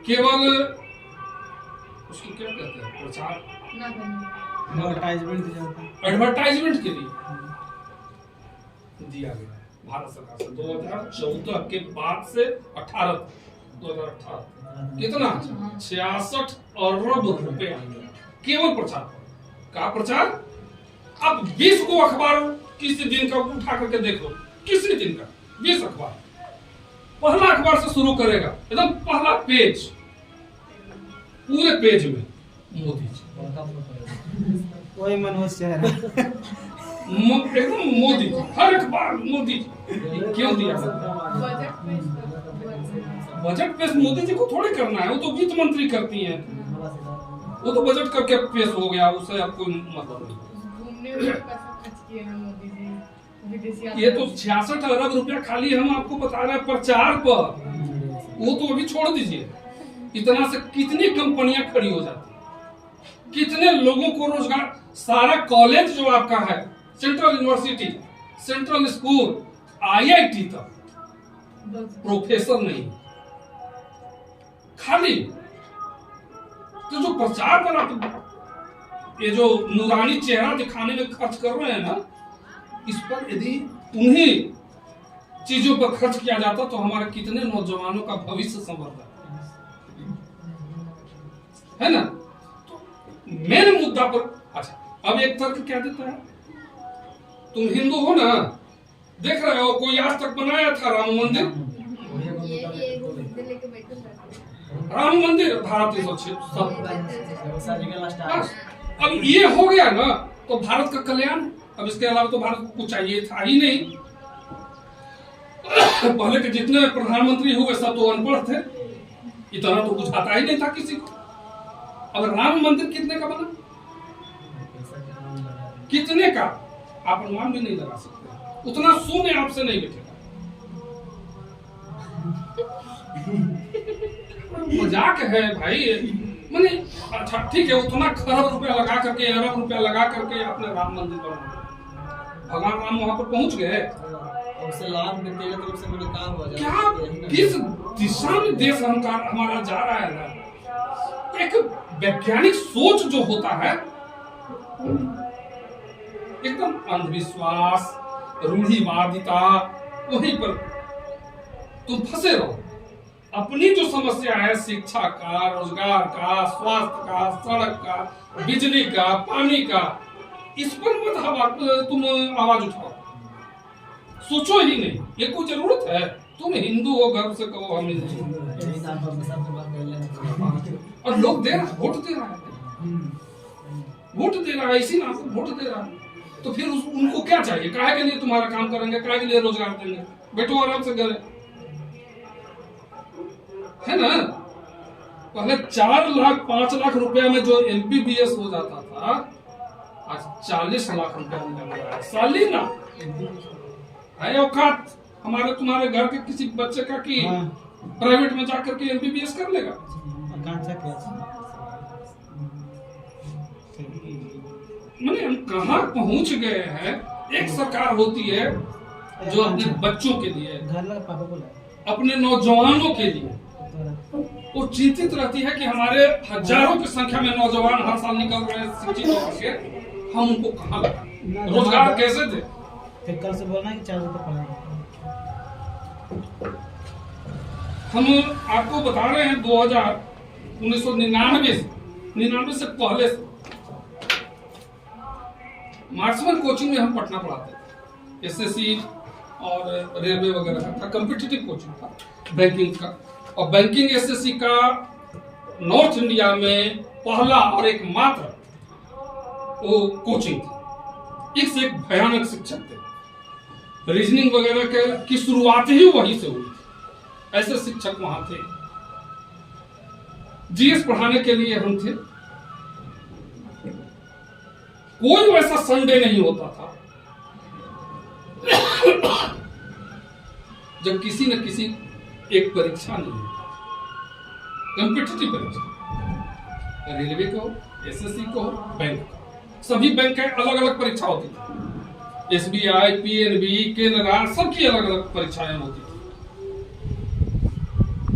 केवल उसको क्या कहते हैं, प्रचार, ना करना। एडवर्टाइजमेंट जाता है। एडवर्टाइजमेंट के लिए दिया गया है भारत सरकार से 2014 के बाद से 2018 कितना 66 अरब रुपए केवल प्रचार का प्रचार। अब 20 को अखबार किसी दिन का उठा करके देख लो, किसी दिन का 20 अखबार, पहला अखबार से शुरू करेगा, एकदम पहला पेज, पूरे पेज में मोदी जी, वही मनोज चेहरा। एकदम मोदी जी, हर अखबार मोदी जी। क्यों दिया? बजट पेश करो। बजट पेश मोदी जी को थोड़ी करना है, वो तो वित्त मंत्री करती हैं, वो तो बजट करके पेश हो गया, उससे अब कोई मतलब नहीं। घूमने में पैसा खर्च किए हैं मोदी जी, विदेशी ये तो 66 अरब रुपया खाली हम आपको बता रहे हैं प्रचार पर, वो तो अभी छोड़ दीजिए। इतना से कितनी कंपनियां खड़ी हो जाती, कितने लोगों को रोजगार। सारा कॉलेज जो आपका है, central university, central school, IIT तक प्रोफेसर नहीं, खाली। तो जो प्रचार पर आप ये जो नूरानी चेहरा दिखाने में खर्च कर रहे हैं ना, इस पर यदि उन्हीं चीजों पर खर्च किया जाता तो हमारे कितने नौजवानों का भविष्य संवर जाता है ना। तो मेन मुद्दा पर, अच्छा अब एक तर्क क्या देता है, तुम हिंदू हो ना, देख रहे हो कोई आज तक बनाया था राम मंदिर, ये दिल्ली के बैठे रहते राम मंदिर धारा 306। हैं। अब ये हो गया ना तो भारत का कल्याण। अब इसके अलावा तो भारत को कुछ चाहिए था ही नहीं। पहले के जितने प्रधानमंत्री हुए सब तो अनपढ़ थे, इतना तो कुछ आता ही नहीं था किसी को। अब राम मंदिर कितने का बना, कितने का आप अनुमान भी नहीं लगा सकते, उतना शून्य आपसे नहीं बैठेगा। मजाक है भाई, मैंने अच्छा ठीक है, उतना खरब रुपया लगा करके, अरब रुपया लगा करके आपने राम मंदिर बनाया, भगवान राम वहां पर पहुंच गए, उससे लाभ मिलते हैं तो उससे बड़ा काम हो जाता क्या किस दिशा में देश हमारा जा रहा है ना। एक वैज्ञानिक सोच जो होता है, एकदम अंधविश्वास, रूढ़िवादिता, वहीं पर तुम फंसे रहो। अपनी जो समस्या है, शिक्षा का, रोजगार का, स्वास्थ्य का, सड़क का, बिजली का, पानी का, इस पर मत तुम आवाज उठाओ, सोचो ही नहीं। ये कोई जरूरत है? तुम हिंदू हो, गर्व से कहो हम हिंदू, और लोग दे रहा, वोट दे रहा है, वोट दे रहा है, इसी नाम से वोट दे रहा है। तो फिर उनको क्या चाहिए? काहे के लिए तुम्हारा काम करेंगे, काहे के लिए रोजगार देंगे? बैठो आराम से घर, है ना। पहले 4 लाख 5 लाख रुपया में जो MBBS हो जाता था, आज 40 लाख रुपया मिल रहा है सालीना। है औकात हमारे तुम्हारे घर के किसी बच्चे का कि प्राइवेट में जाकर के MBBS कर लेगा? मैंने हम कहाँ पहुंच गए हैं। एक सरकार होती है जो अपने बच्चों के लिए, अपने नौजवानों के लिए वो चिंतित रहती है कि हमारे हजारों की संख्या में नौजवान हर साल निकल रहे हैं शिक्षित होकर के, हम उनको कहाँ लगाएं, रोजगार कैसे दे। फिर कल से बोलना कि 4 रुपये पढ़ाएंगे। हम आपको बता रहे हैं 1999 से पहले से मार्क्समैन कोचिंग में हम पटना पढ़ाते थे। SSC और रेलवे वगैरह का था, कॉम्पिटिटिव कोचिंग था बैंकिंग का। और बैंकिंग SSC का नॉर्थ इंडिया में पहला और एकमात्र वो कोचिंग था। एक से एक भयानक शिक्षक थे, रीजनिंग वगैरह की शुरुआत ही वहीं से हुई, ऐसे शिक्षक वहां थे। जीएस पढ़ाने के लिए हम थे। कोई वैसा संडे नहीं होता था जब किसी न किसी एक परीक्षा नहीं होती, कॉम्पिटिटिव परीक्षा, रेलवे को हो, एसएससी को हो, बैंक को, सभी बैंक के अलग अलग परीक्षा होती थी। एसबीआई, पीएनबी, केनरा, सबकी अलग अलग परीक्षाएं होती थी।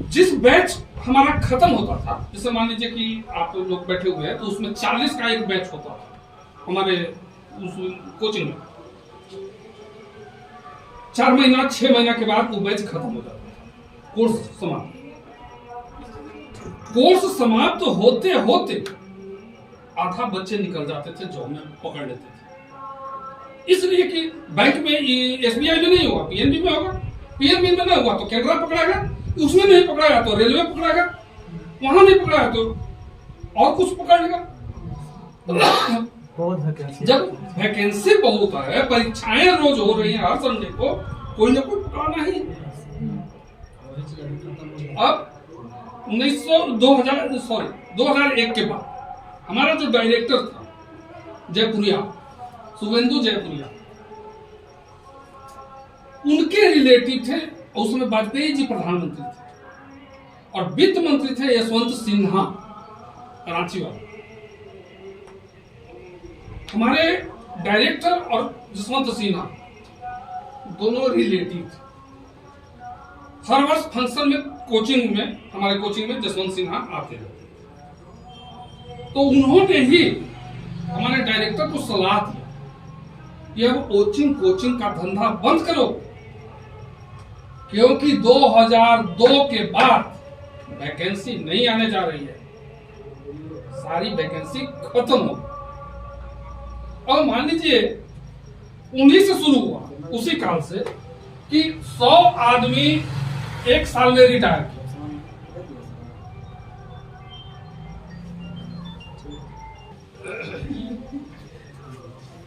जिस बैच हमारा खत्म होता था, जैसे मान लीजिए कि आप लोग बैठे हुए हैं तो उसमें 40 का एक बैच होता था हमारे उस कोचिंग में। 4 महीना 6 महीना के बाद वो बैच खत्म हो जाता था, कोर्स समाप्त। कोर्स समाप्त होते होते आधा बच्चे निकल जाते थे, जॉब में पकड़ लेते थे। इसलिए कि बैंक में एसबीआई में नहीं हुआ, पीएनबी में होगा, पीएनबी में नहीं हुआ तो केनरा पकड़ाएगा, उसमें नहीं पकड़ाया तो रेलवे पकड़ाएगा, वहां नहीं पकड़ाया तो और कुछ पकड़ लेगा। बहुत वैकेंसी, जब वैकेंसी बहुत है, परीक्षाएं रोज हो रही हैं, हर संडे को कोई ना कोई पकड़ाना ही। अब 2001 के बाद हमारा जो डायरेक्टर था जयपुरिया, शुभेंदु जयपुरिया, उनके रिलेटिव थे, उसमें वाजपेयी जी प्रधानमंत्री थे और वित्त मंत्री थे यशवंत सिन्हा, कराची वाले। हमारे डायरेक्टर और यशवंत सिन्हा दोनों रिलेटिव थे। हर वर्ष फंक्शन में कोचिंग में, हमारे कोचिंग में जसवंत सिन्हा आते हैं। तो उन्होंने ही हमारे डायरेक्टर को सलाह दी कि अब कोचिंग का धंधा बंद करो, क्योंकि 2002 के बाद वैकेंसी नहीं आने जा रही है, सारी वैकेंसी खत्म हो। और मान लीजिए उन्हीं से शुरू हुआ, उसी काल से, कि 100 आदमी एक साल में रिटायर किया।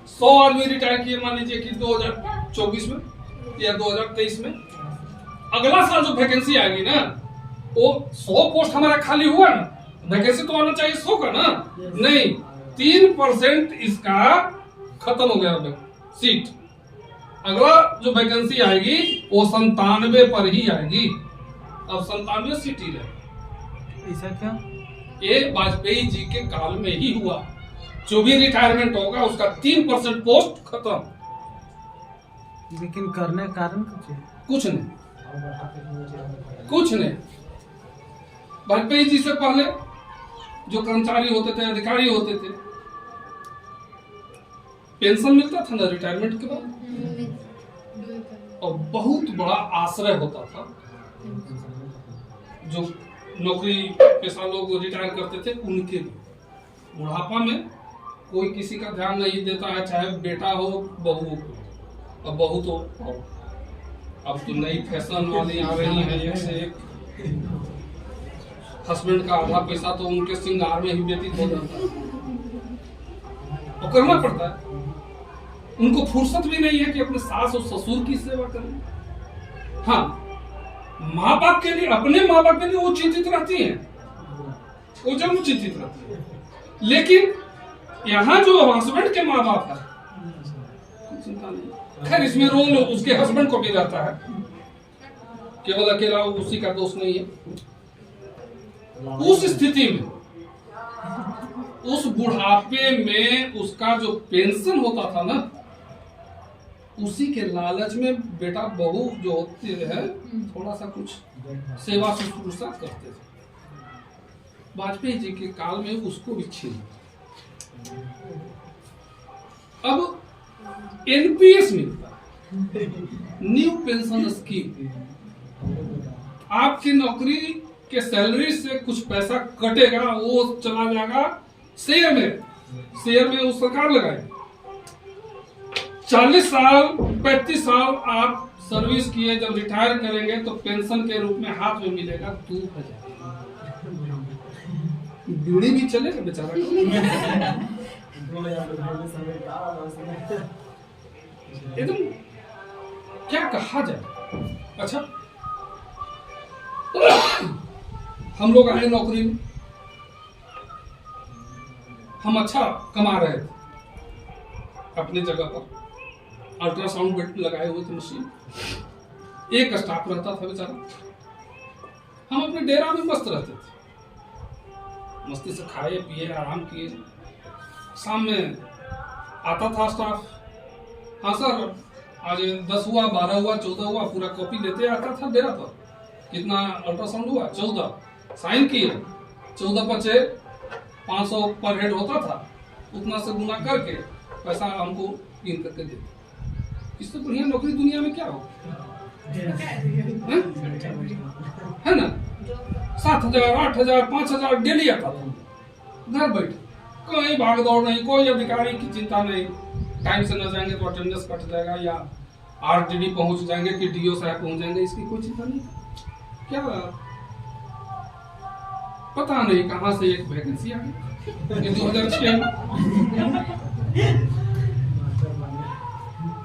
100 आदमी रिटायर किए, मान लीजिए कि 2024 में या 2023 में। अगला साल जो वैकेंसी आएगी ना, वो 100 पोस्ट हमारा खाली हुआ ना, वैकेंसी तो आना चाहिए 100 का ना, नहीं, 3% इसका खत्म हो गया सीट। अगला जो वैकेंसी आएगी वो 97 पर ही आएगी। अब 97 सीट ही रहेगी। ऐसा क्या? ये वाजपेयी जी के काल में ही हुआ। जो भी रिटायरमेंट होगा उसका 3% पोस्ट खत्म। लेकिन करने कारण कुछ नहीं, कुछ नहीं। वाजपेयी जी से पहले जो कर्मचारी होते थे, अधिकारी होते थे, पेंशन मिलता था ना रिटायरमेंट के बाद, और बहुत बड़ा आश्रय होता था। जो नौकरी पेशा लोग रिटायर करते थे उनके लिए बुढ़ापा में कोई किसी का ध्यान नहीं देता है, चाहे बेटा हो बहू हो। अब बहू तो अब तो नई फैशन वाली आ रही है, एक से एक। हस्बैंड का आधा पैसा तो उनके श्रृंगार में ही व्यतीत हो जाता है, और करना पड़ता है। उनको फुर्सत भी नहीं है कि अपने सास और ससुर की सेवा करें। हाँ, माँ बाप के लिए, अपने माँ बाप के लिए वो चिंतित रहती हैं, वो जरूर चिंतित रहती है। लेकिन यहाँ जो हस्बैंड के माँ बाप है, चिंता नहीं। खैर, इसमें रोल उसके हस्बैंड को भी रहता है, केवल अकेला उसी का दोष नहीं है। उस स्थिति में, उस बुढ़ापे में उसका जो पेंशन होता था ना, उसी के लालच में बेटा बहू जो होते हैं थोड़ा सा कुछ सेवा शुश्रूषा करते थे। वाजपेयी जी के काल में उसको भी छीन। अब एनपीएस मिलता, न्यू पेंशन स्कीम। आपकी नौकरी के सैलरी से कुछ पैसा कटेगा, वो चला जाएगा शेयर में। शेयर में वो सरकार लगाएगी। 40 साल 35 साल आप सर्विस किए, जब रिटायर करेंगे तो पेंशन के रूप में हाथ में मिलेगा 2000। बीड़ी भी चलेगा बेचारा। एकदम क्या कहा जाए। अच्छा, हम लोग आए नौकरी में, हम अच्छा कमा रहे थे अपनी जगह पर, अल्ट्रासाउंड बेड लगाए हुए थे मशीन, एक स्टाफ रहता था बेचारा, हम अपने डेरा में मस्त रहते थे, मस्ती से खाए पिए आराम किए। शाम में आता था स्टाफ, हाँ सर आज 10 हुआ 12 हुआ 14 हुआ, पूरा कॉपी लेते आता था डेरा पर, कितना अल्ट्रासाउंड हुआ 14, साइन किए, 14 बचे 500 पर हेड होता था, उतना से गुना करके पैसा हमको गिन करके देते। इससे बढ़िया नौकरी दुनिया में क्या हो, है ना? 7,000 8,000 5,000 डेली आता था, घर बैठे, कहीं भाग दौड़ नहीं, कोई अधिकारी की चिंता नहीं, टाइम से न जाएंगे तो अटेंडेंस कट जाएगा, या आरटीडी पहुंच जाएंगे कि डीओ साहब पहुंच जाएंगे, इसकी कोई चिंता नहीं। क्या पता नहीं कहां से एक वैकेंसी आ गई 2006 में।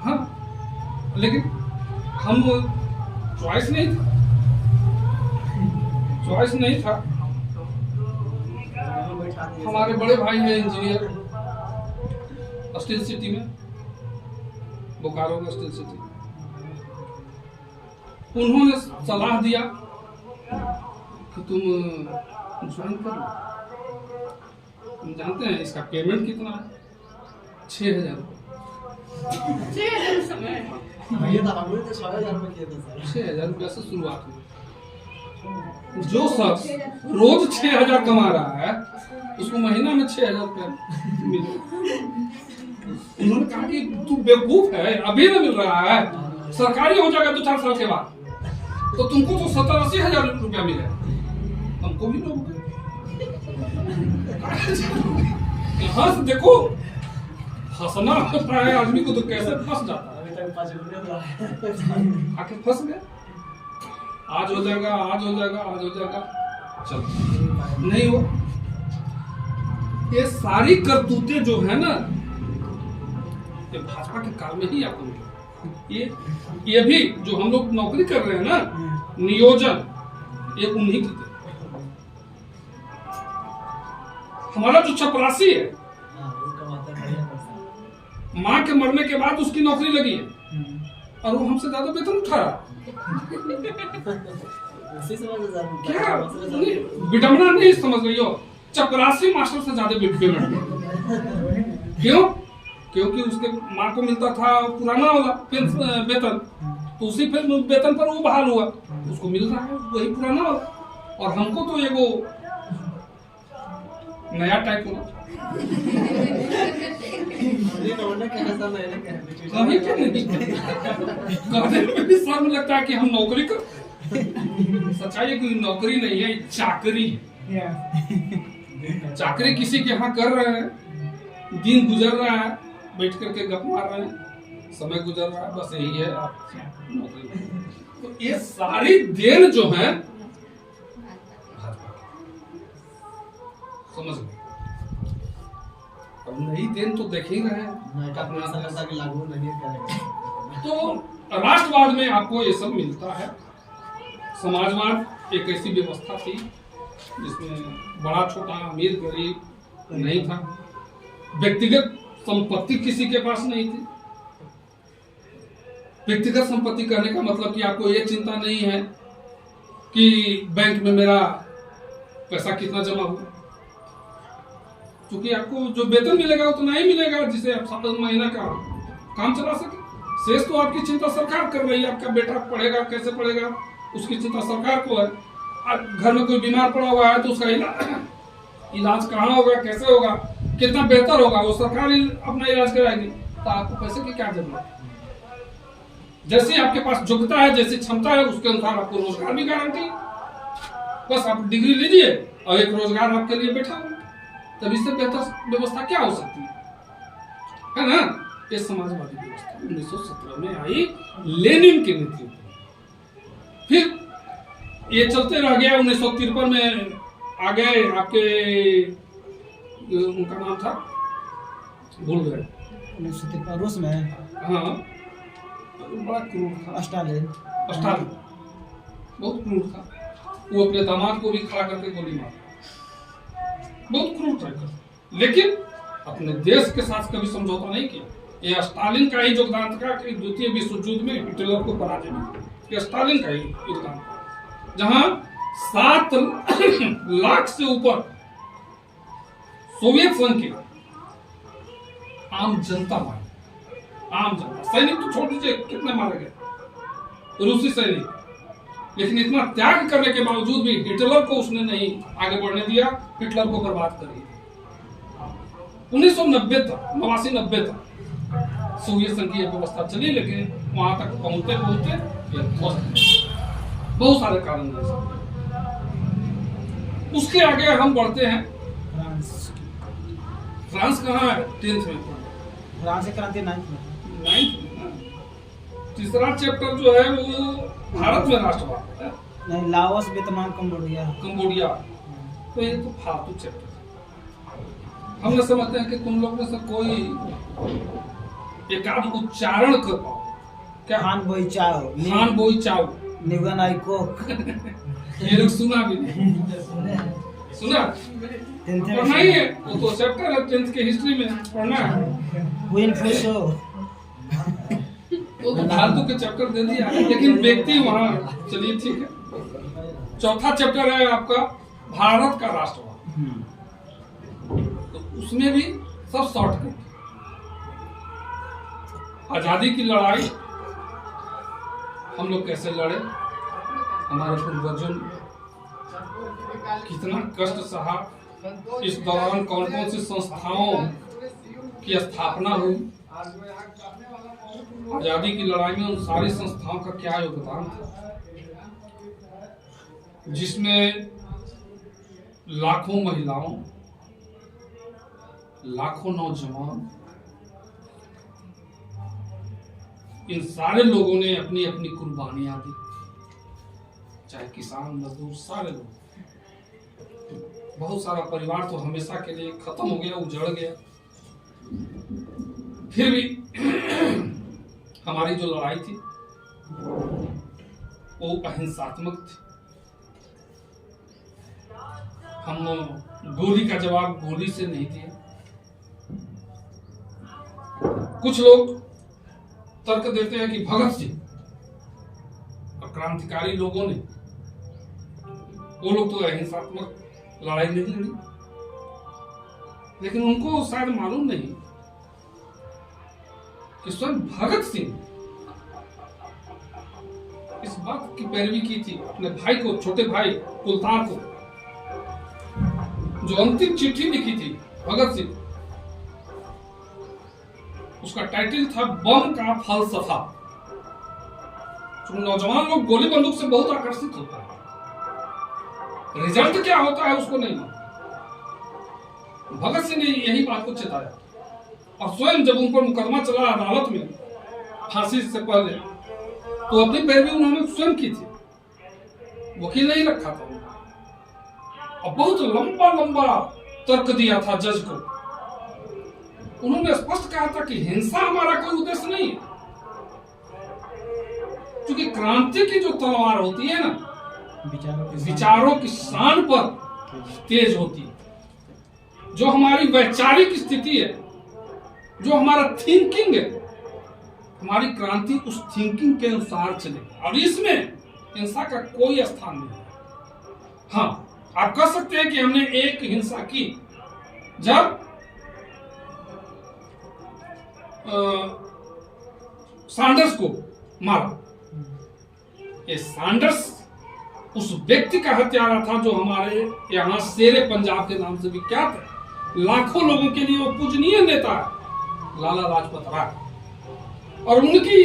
हाँ, लेकिन हम चॉइस नहीं था। हमारे बड़े भाई हैं इंजीनियर स्टील सिटी में, बोकारो में स्टील सिटी, उन्होंने सलाह दिया कि तुम ज्वाइन कर लो। तुम जानते हैं इसका पेमेंट कितना है? 6,000 रुपये। 6,000 रुपये से शुरुआत हुई। जो शख्स रोज 6,000 कमा रहा है उसको महीना में 6,000 रुपये मिले। उन्होंने कहा कि तू बेवकूफ है, अभी न मिल रहा है, सरकारी हो जाएगा 2-4 साल के बाद तो तुमको तो 70-80 हजार रुपया मिले, हमको भी लोग यहाँ से देखो हंसना होता है आदमी को तो कैसे फंस जाता है, आखिर फंस गए। आज हो जाएगा चलो नहीं हो। ये सारी करतूतें जो है ना, ये भाजपा के काल में ही आपको मिले। ये भी जो हम लोग नौकरी कर रहे हैं ना, नियोजन, ये उन्हीं की थे। हमारा जो चपरासी है, माँ के मरने के बाद उसकी नौकरी लगी है और वो हमसे ज्यादा वेतन उठा रहा। क्या विडम्बना नहीं समझ रही हो? चपरासी मास्टर से ज्यादा पेमेंट। क्यों? क्योंकि उसके माँ को मिलता था पुराना वाला वेतन, तो उसी वेतन पर वो बहाल हुआ, उसको मिल रहा है वही पुराना वाला, और हमको तो ये वो नया टाइप होगा। शर्म लगता है कि हम नौकरी कर, सच्चाई है कि नौकरी नहीं है, चाकरी है। चाकरी किसी के यहाँ कर रहे हैं, दिन गुजर रहा है, बैठ करके गप मार रहे हैं, समय गुजर रहा है, बस यही है आप नौकरी। तो ये सारी देन जो है समझ लो, अब नई देन तो देख ही रहे हैं। तो राष्ट्रवाद में आपको ये सब मिलता है। समाजवाद एक ऐसी व्यवस्था थी जिसमें बड़ा छोटा अमीर गरीब नहीं था, व्यक्तिगत संपत्ति किसी के पास नहीं थी। व्यक्तिगत संपत्ति करने का मतलब कि आपको ये चिंता नहीं है कि बैंक में मेरा पैसा कितना जमा हुआ, क्योंकि आपको जो वेतन मिलेगा उतना ही मिलेगा जिसे आप 7 महीना का काम चला सके। शेष तो आपकी चिंता सरकार कर रही है, आपका बेटा पढ़ेगा कैसे पढ़ेगा उसकी चिंता सरकार को है। घर में कोई बीमार पड़ा हुआ है तो उसका इलाज कहाँ होगा, कैसे होगा, कितना बेहतर होगा, वो सरकार अपना इलाज कराएगी। तो आपको पैसे की क्या जरूरत है? जैसे आपके पास योग्यता है, जैसी क्षमता है, उसके अनुसार आपको रोजगार भी गारंटी। बस आप डिग्री लीजिए और एक रोजगार आपके लिए बैठा हो, तब इससे बेहतर व्यवस्था क्या हो सकती है ना? ये समाजवादी व्यवस्था 1917 में आई लेनिन के नेतृत्व में। फिर ये चलते रह गया। 1953 में आ गए आपके, उनका नाम था भूल गए, 1953 रूस में। हाँ, बड़ा क्रूर था स्टालिन, बहुत क्रूर था। वो अपने दामाद को भी खड़ा करके गोली मारा, बहुत क्रूर था। लेकिन अपने देश के साथ कभी समझौता नहीं किया। यह स्टालिन का ही योगदान था कि द्वितीय विश्व युद्ध में हिटलर को पराजय मिली। यह स्टालिन का ही योगदान था, जहां 7 लाख से ऊपर सोवियत संघ के आम जनता मारे, आम जनता, सैनिक तो छोड़ दीजिए कितने मारे गए रूसी सैनिक, लेकिन इतना त्याग करने के बावजूद भी हिटलर को उसने नहीं आगे बढ़ने दिया, हिटलर को बर्बाद कर दिया। 1990 तक, 89-90 तक सोवियत संघ की व्यवस्था चली, लेकिन वहां तक पहुंचते बहुत सारे कारण हैं। उसके आगे हम बढ़ते हैं। फ्रांस कहाँ है? 10th में। फ्रांस की क्रांति 9th में। 9th में। तीसरा चैप्टर जो है वो भारत में राष्ट्रवाद है। नहीं, लाओस, वियतनाम, कंबोडिया। तो ये तो फालतू चैप्टर। हम लोग समझते हैं कि तुम लोग में से कोई एक आध उच्चारण कर पाओ क्या? हान बोई चाओ, हान बोई चाओ, निगन आइको। ये लोग सुना भी नहीं, सुना पढ़ना ही है। वो तो चैप्टर है 10th के हिस्ट्री में पढ़ना है। विन फुशो, वो तो फालतू के चैप्टर दे दिया, लेकिन व्यक्ति वहाँ, चलिए ठीक है। चौथा चैप्टर है आपका भारत का राष्ट्रवाद। तो उसमें भी सब शॉर्टकट। आजादी की लड़ाई हम लोग कैसे लड़े, हमारे पूर्वजों कितना कष्ट सहा, इस दौरान कौन कौन सी संस्थाओं की स्थापना हुई, आजादी की लड़ाई में उन सारी संस्थाओं का क्या योगदान था, जिसमें लाखों महिलाओं, लाखों नौजवान, इन सारे लोगों ने अपनी अपनी कुर्बानियां दी, चाहे किसान, मजदूर, सारे लोग। बहुत सारा परिवार तो हमेशा के लिए खत्म हो गया, उजड़ गया। फिर भी हमारी जो लड़ाई थी वो अहिंसात्मक थी। हम गोली का जवाब गोली से नहीं दिया। कुछ लोग तर्क देते हैं कि भगत सिंह और क्रांतिकारी लोगों ने, वो लोग तो अहिंसात्मक लड़ाई नहीं लड़ी, लेकिन उनको शायद मालूम नहीं कि स्वयं भगत सिंह इस बात की पैरवी की थी अपने भाई को, छोटे भाई कुलतार को, जो अंतिम चिट्ठी लिखी थी भगत सिंह, उसका टाइटल था बम का फलसफा। तो नौजवान लोग गोली बंदूक से बहुत आकर्षित होता है, रिजल्ट क्या होता है उसको नहीं मालूम। भगत सिंह ने यही बात को चेताया, और स्वयं जब उन पर मुकदमा चला अदालत में फांसी से पहले, तो अपनी पैरवी उन्होंने स्वयं की थी, वकील नहीं रखा था, और बहुत लंबा लंबा तर्क दिया था जज को। उन्होंने स्पष्ट कहा था कि हिंसा हमारा कोई उद्देश्य नहीं है, क्योंकि क्रांति की जो तलवार होती है ना, विचारों की शान पर तेज होती है। जो हमारी वैचारिक स्थिति है, जो हमारा थिंकिंग है, हमारी क्रांति उस थिंकिंग के अनुसार चले, और इसमें हिंसा का कोई स्थान नहीं है। हाँ, आप कह सकते हैं कि हमने एक हिंसा की जब सैंडर्स को मारा। ये सैंडर्स उस व्यक्ति का हत्यारा था जो हमारे यहाँ शेरे पंजाब के नाम से विख्यात है। लाखों लोगों के लिए वो पूजनीय नेता है, लाला लाजपत राय, और उनकी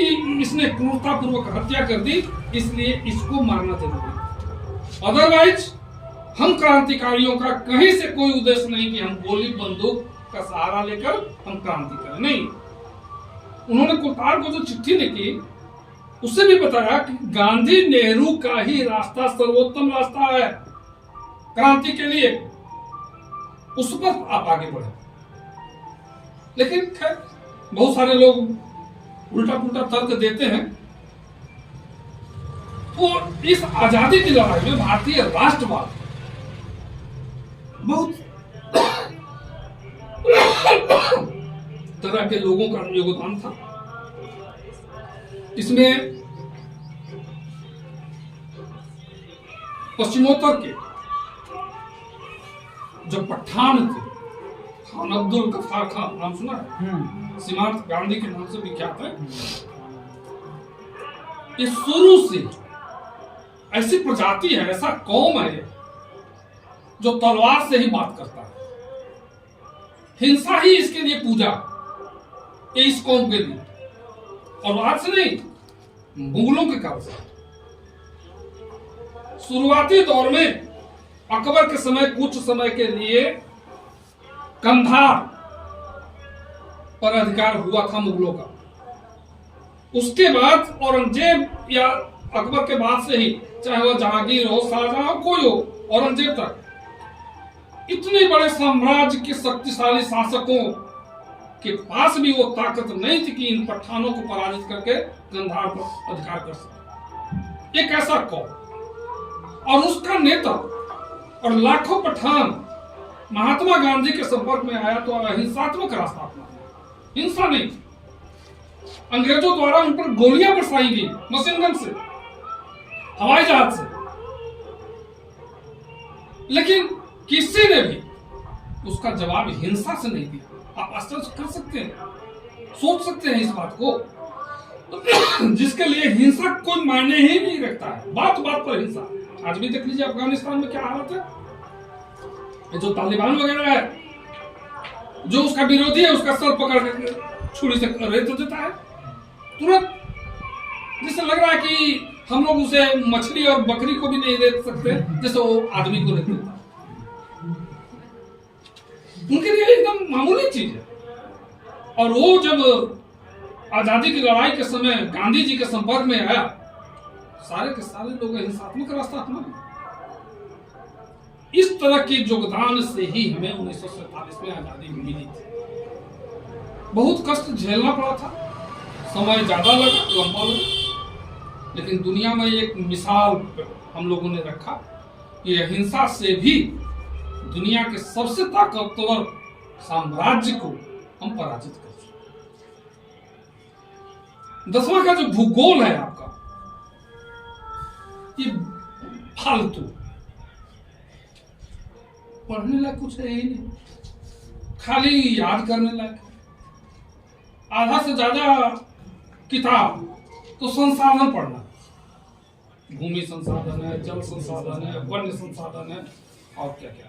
इसने क्रूरतापूर्वक हत्या कर दी, इसलिए इसको मारना जरूरी। अदरवाइज हम क्रांतिकारियों का कहीं से कोई उद्देश्य नहीं कि हम गोली बंदूक का सहारा लेकर हम क्रांति करें, नहीं। उन्होंने कुलतार को जो चिट्ठी लिखी, उससे भी बताया कि गांधी नेहरू का ही रास्ता सर्वोत्तम रास्ता है क्रांति के लिए, उस पर आप आगे बढ़े। लेकिन खैर, बहुत सारे लोग उल्टा पुल्टा तर्क देते हैं। तो इस आजादी की लड़ाई में भारतीय राष्ट्रवाद बहुत तरह के लोगों का योगदान था। इसमें पश्चिमोत्तर के जो पठान थे, खान अब्दुल गफ्फार खान, नाम सुना है? सीमांत गांधी के नाम से विख्यात है। ये शुरू से ऐसी प्रजाति है, ऐसा कौम है जो तलवार से ही बात करता है। हिंसा ही इसके लिए पूजा, ये इस कौम के लिए, और आज से नहीं, मुगलों के काल से। शुरुआती दौर में अकबर के समय कुछ समय के लिए कंधार पर अधिकार हुआ था मुगलों का। उसके बाद औरंगजेब या अकबर के बाद से ही, चाहे वह जहांगीर हो, शाहजहां हो, कोई हो, औरंगजेब तक इतने बड़े साम्राज्य के शक्तिशाली शासकों के पास भी वो ताकत नहीं थी कि इन पठानों को पराजित करके कंधार पर अधिकार कर सके। एक ऐसा कौम और उसका नेता और लाखों पठान महात्मा गांधी के संपर्क में आया तो अहिंसात्मक रास्ता अपनाया, हिंसा नहीं। अंग्रेजों द्वारा उन पर गोलियां बरसाई गई, मशीन गन से, हवाई जहाज से, लेकिन किसी ने भी उसका जवाब हिंसा से नहीं दिया। आप आश्चर्य कर सकते हैं, सोच सकते हैं इस बात को, जिसके लिए हिंसा कोई मायने ही नहीं रखता है, बात बात पर हिंसा। आज भी देख लीजिए अफगानिस्तान में क्या हालत है। ये जो तालिबान वगैरह है, जो उसका विरोधी है उसका सर पकड़ के छुरी से रेत देता है तुरंत, जिससे लग रहा है कि हम लोग उसे मछली और बकरी को भी नहीं रेत सकते जैसे वो आदमी को रेत देता है। उनके लिए एकदम मामूली चीज है। और वो जब आजादी की लड़ाई के समय गांधी जी के संपर्क में आया, सारे के सारे लोग हिंसात्मक रास्ता अपना। इस तरह के योगदान से ही हमें 1947 में आजादी मिली थी। बहुत कष्ट झेलना पड़ा था, समय ज्यादा लगा, लंबा लगा, लेकिन दुनिया में एक मिसाल हम लोगों ने रखा, ये हिंसा से भी दुनिया के सबसे ताकतवर साम्राज्य को हम पराजित कर सकते। 10वां का जो भूगोल है आपका, ये फालतू, पढ़ने लायक कुछ है ही नहीं, खाली याद करने लायक। आधा से ज्यादा किताब तो संसाधन पढ़ना, भूमि संसाधन है, जल संसाधन है, वन्य संसाधन है, और क्या क्या,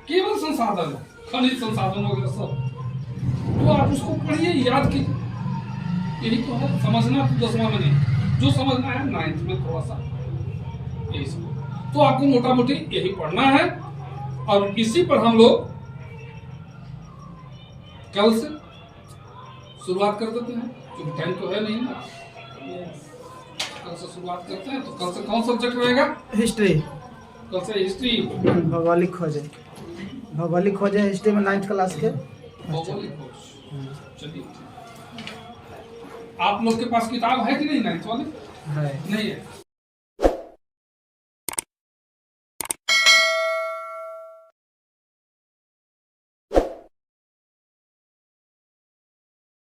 केवल संसाधन है, खनिज संसाधन वगैरह सब। तो आप उसको पढ़िए, याद कीजिए, यही तो है। समझना तो 10वां में नहीं, जो समझना है 9th में थोड़ा सा यही समझ। तो आपको मोटा मोटी यही पढ़ना है, और इसी पर हम लोग कल से शुरुआत कर देते हैं, क्योंकि टाइम तो है नहीं ना। कल से शुरुआत करते हैं। तो कल से कौन सब्जेक्ट रहेगा? हिस्ट्री। कल से हिस्ट्री, भौगोलिक खोजे, भौगोलिक खोजे हिस्ट्री में 9th क्लास के। भौगोलिक खोज। चलिए, आप लोग के पास किताब है कि नहीं 9th वाली? है। नहीं है।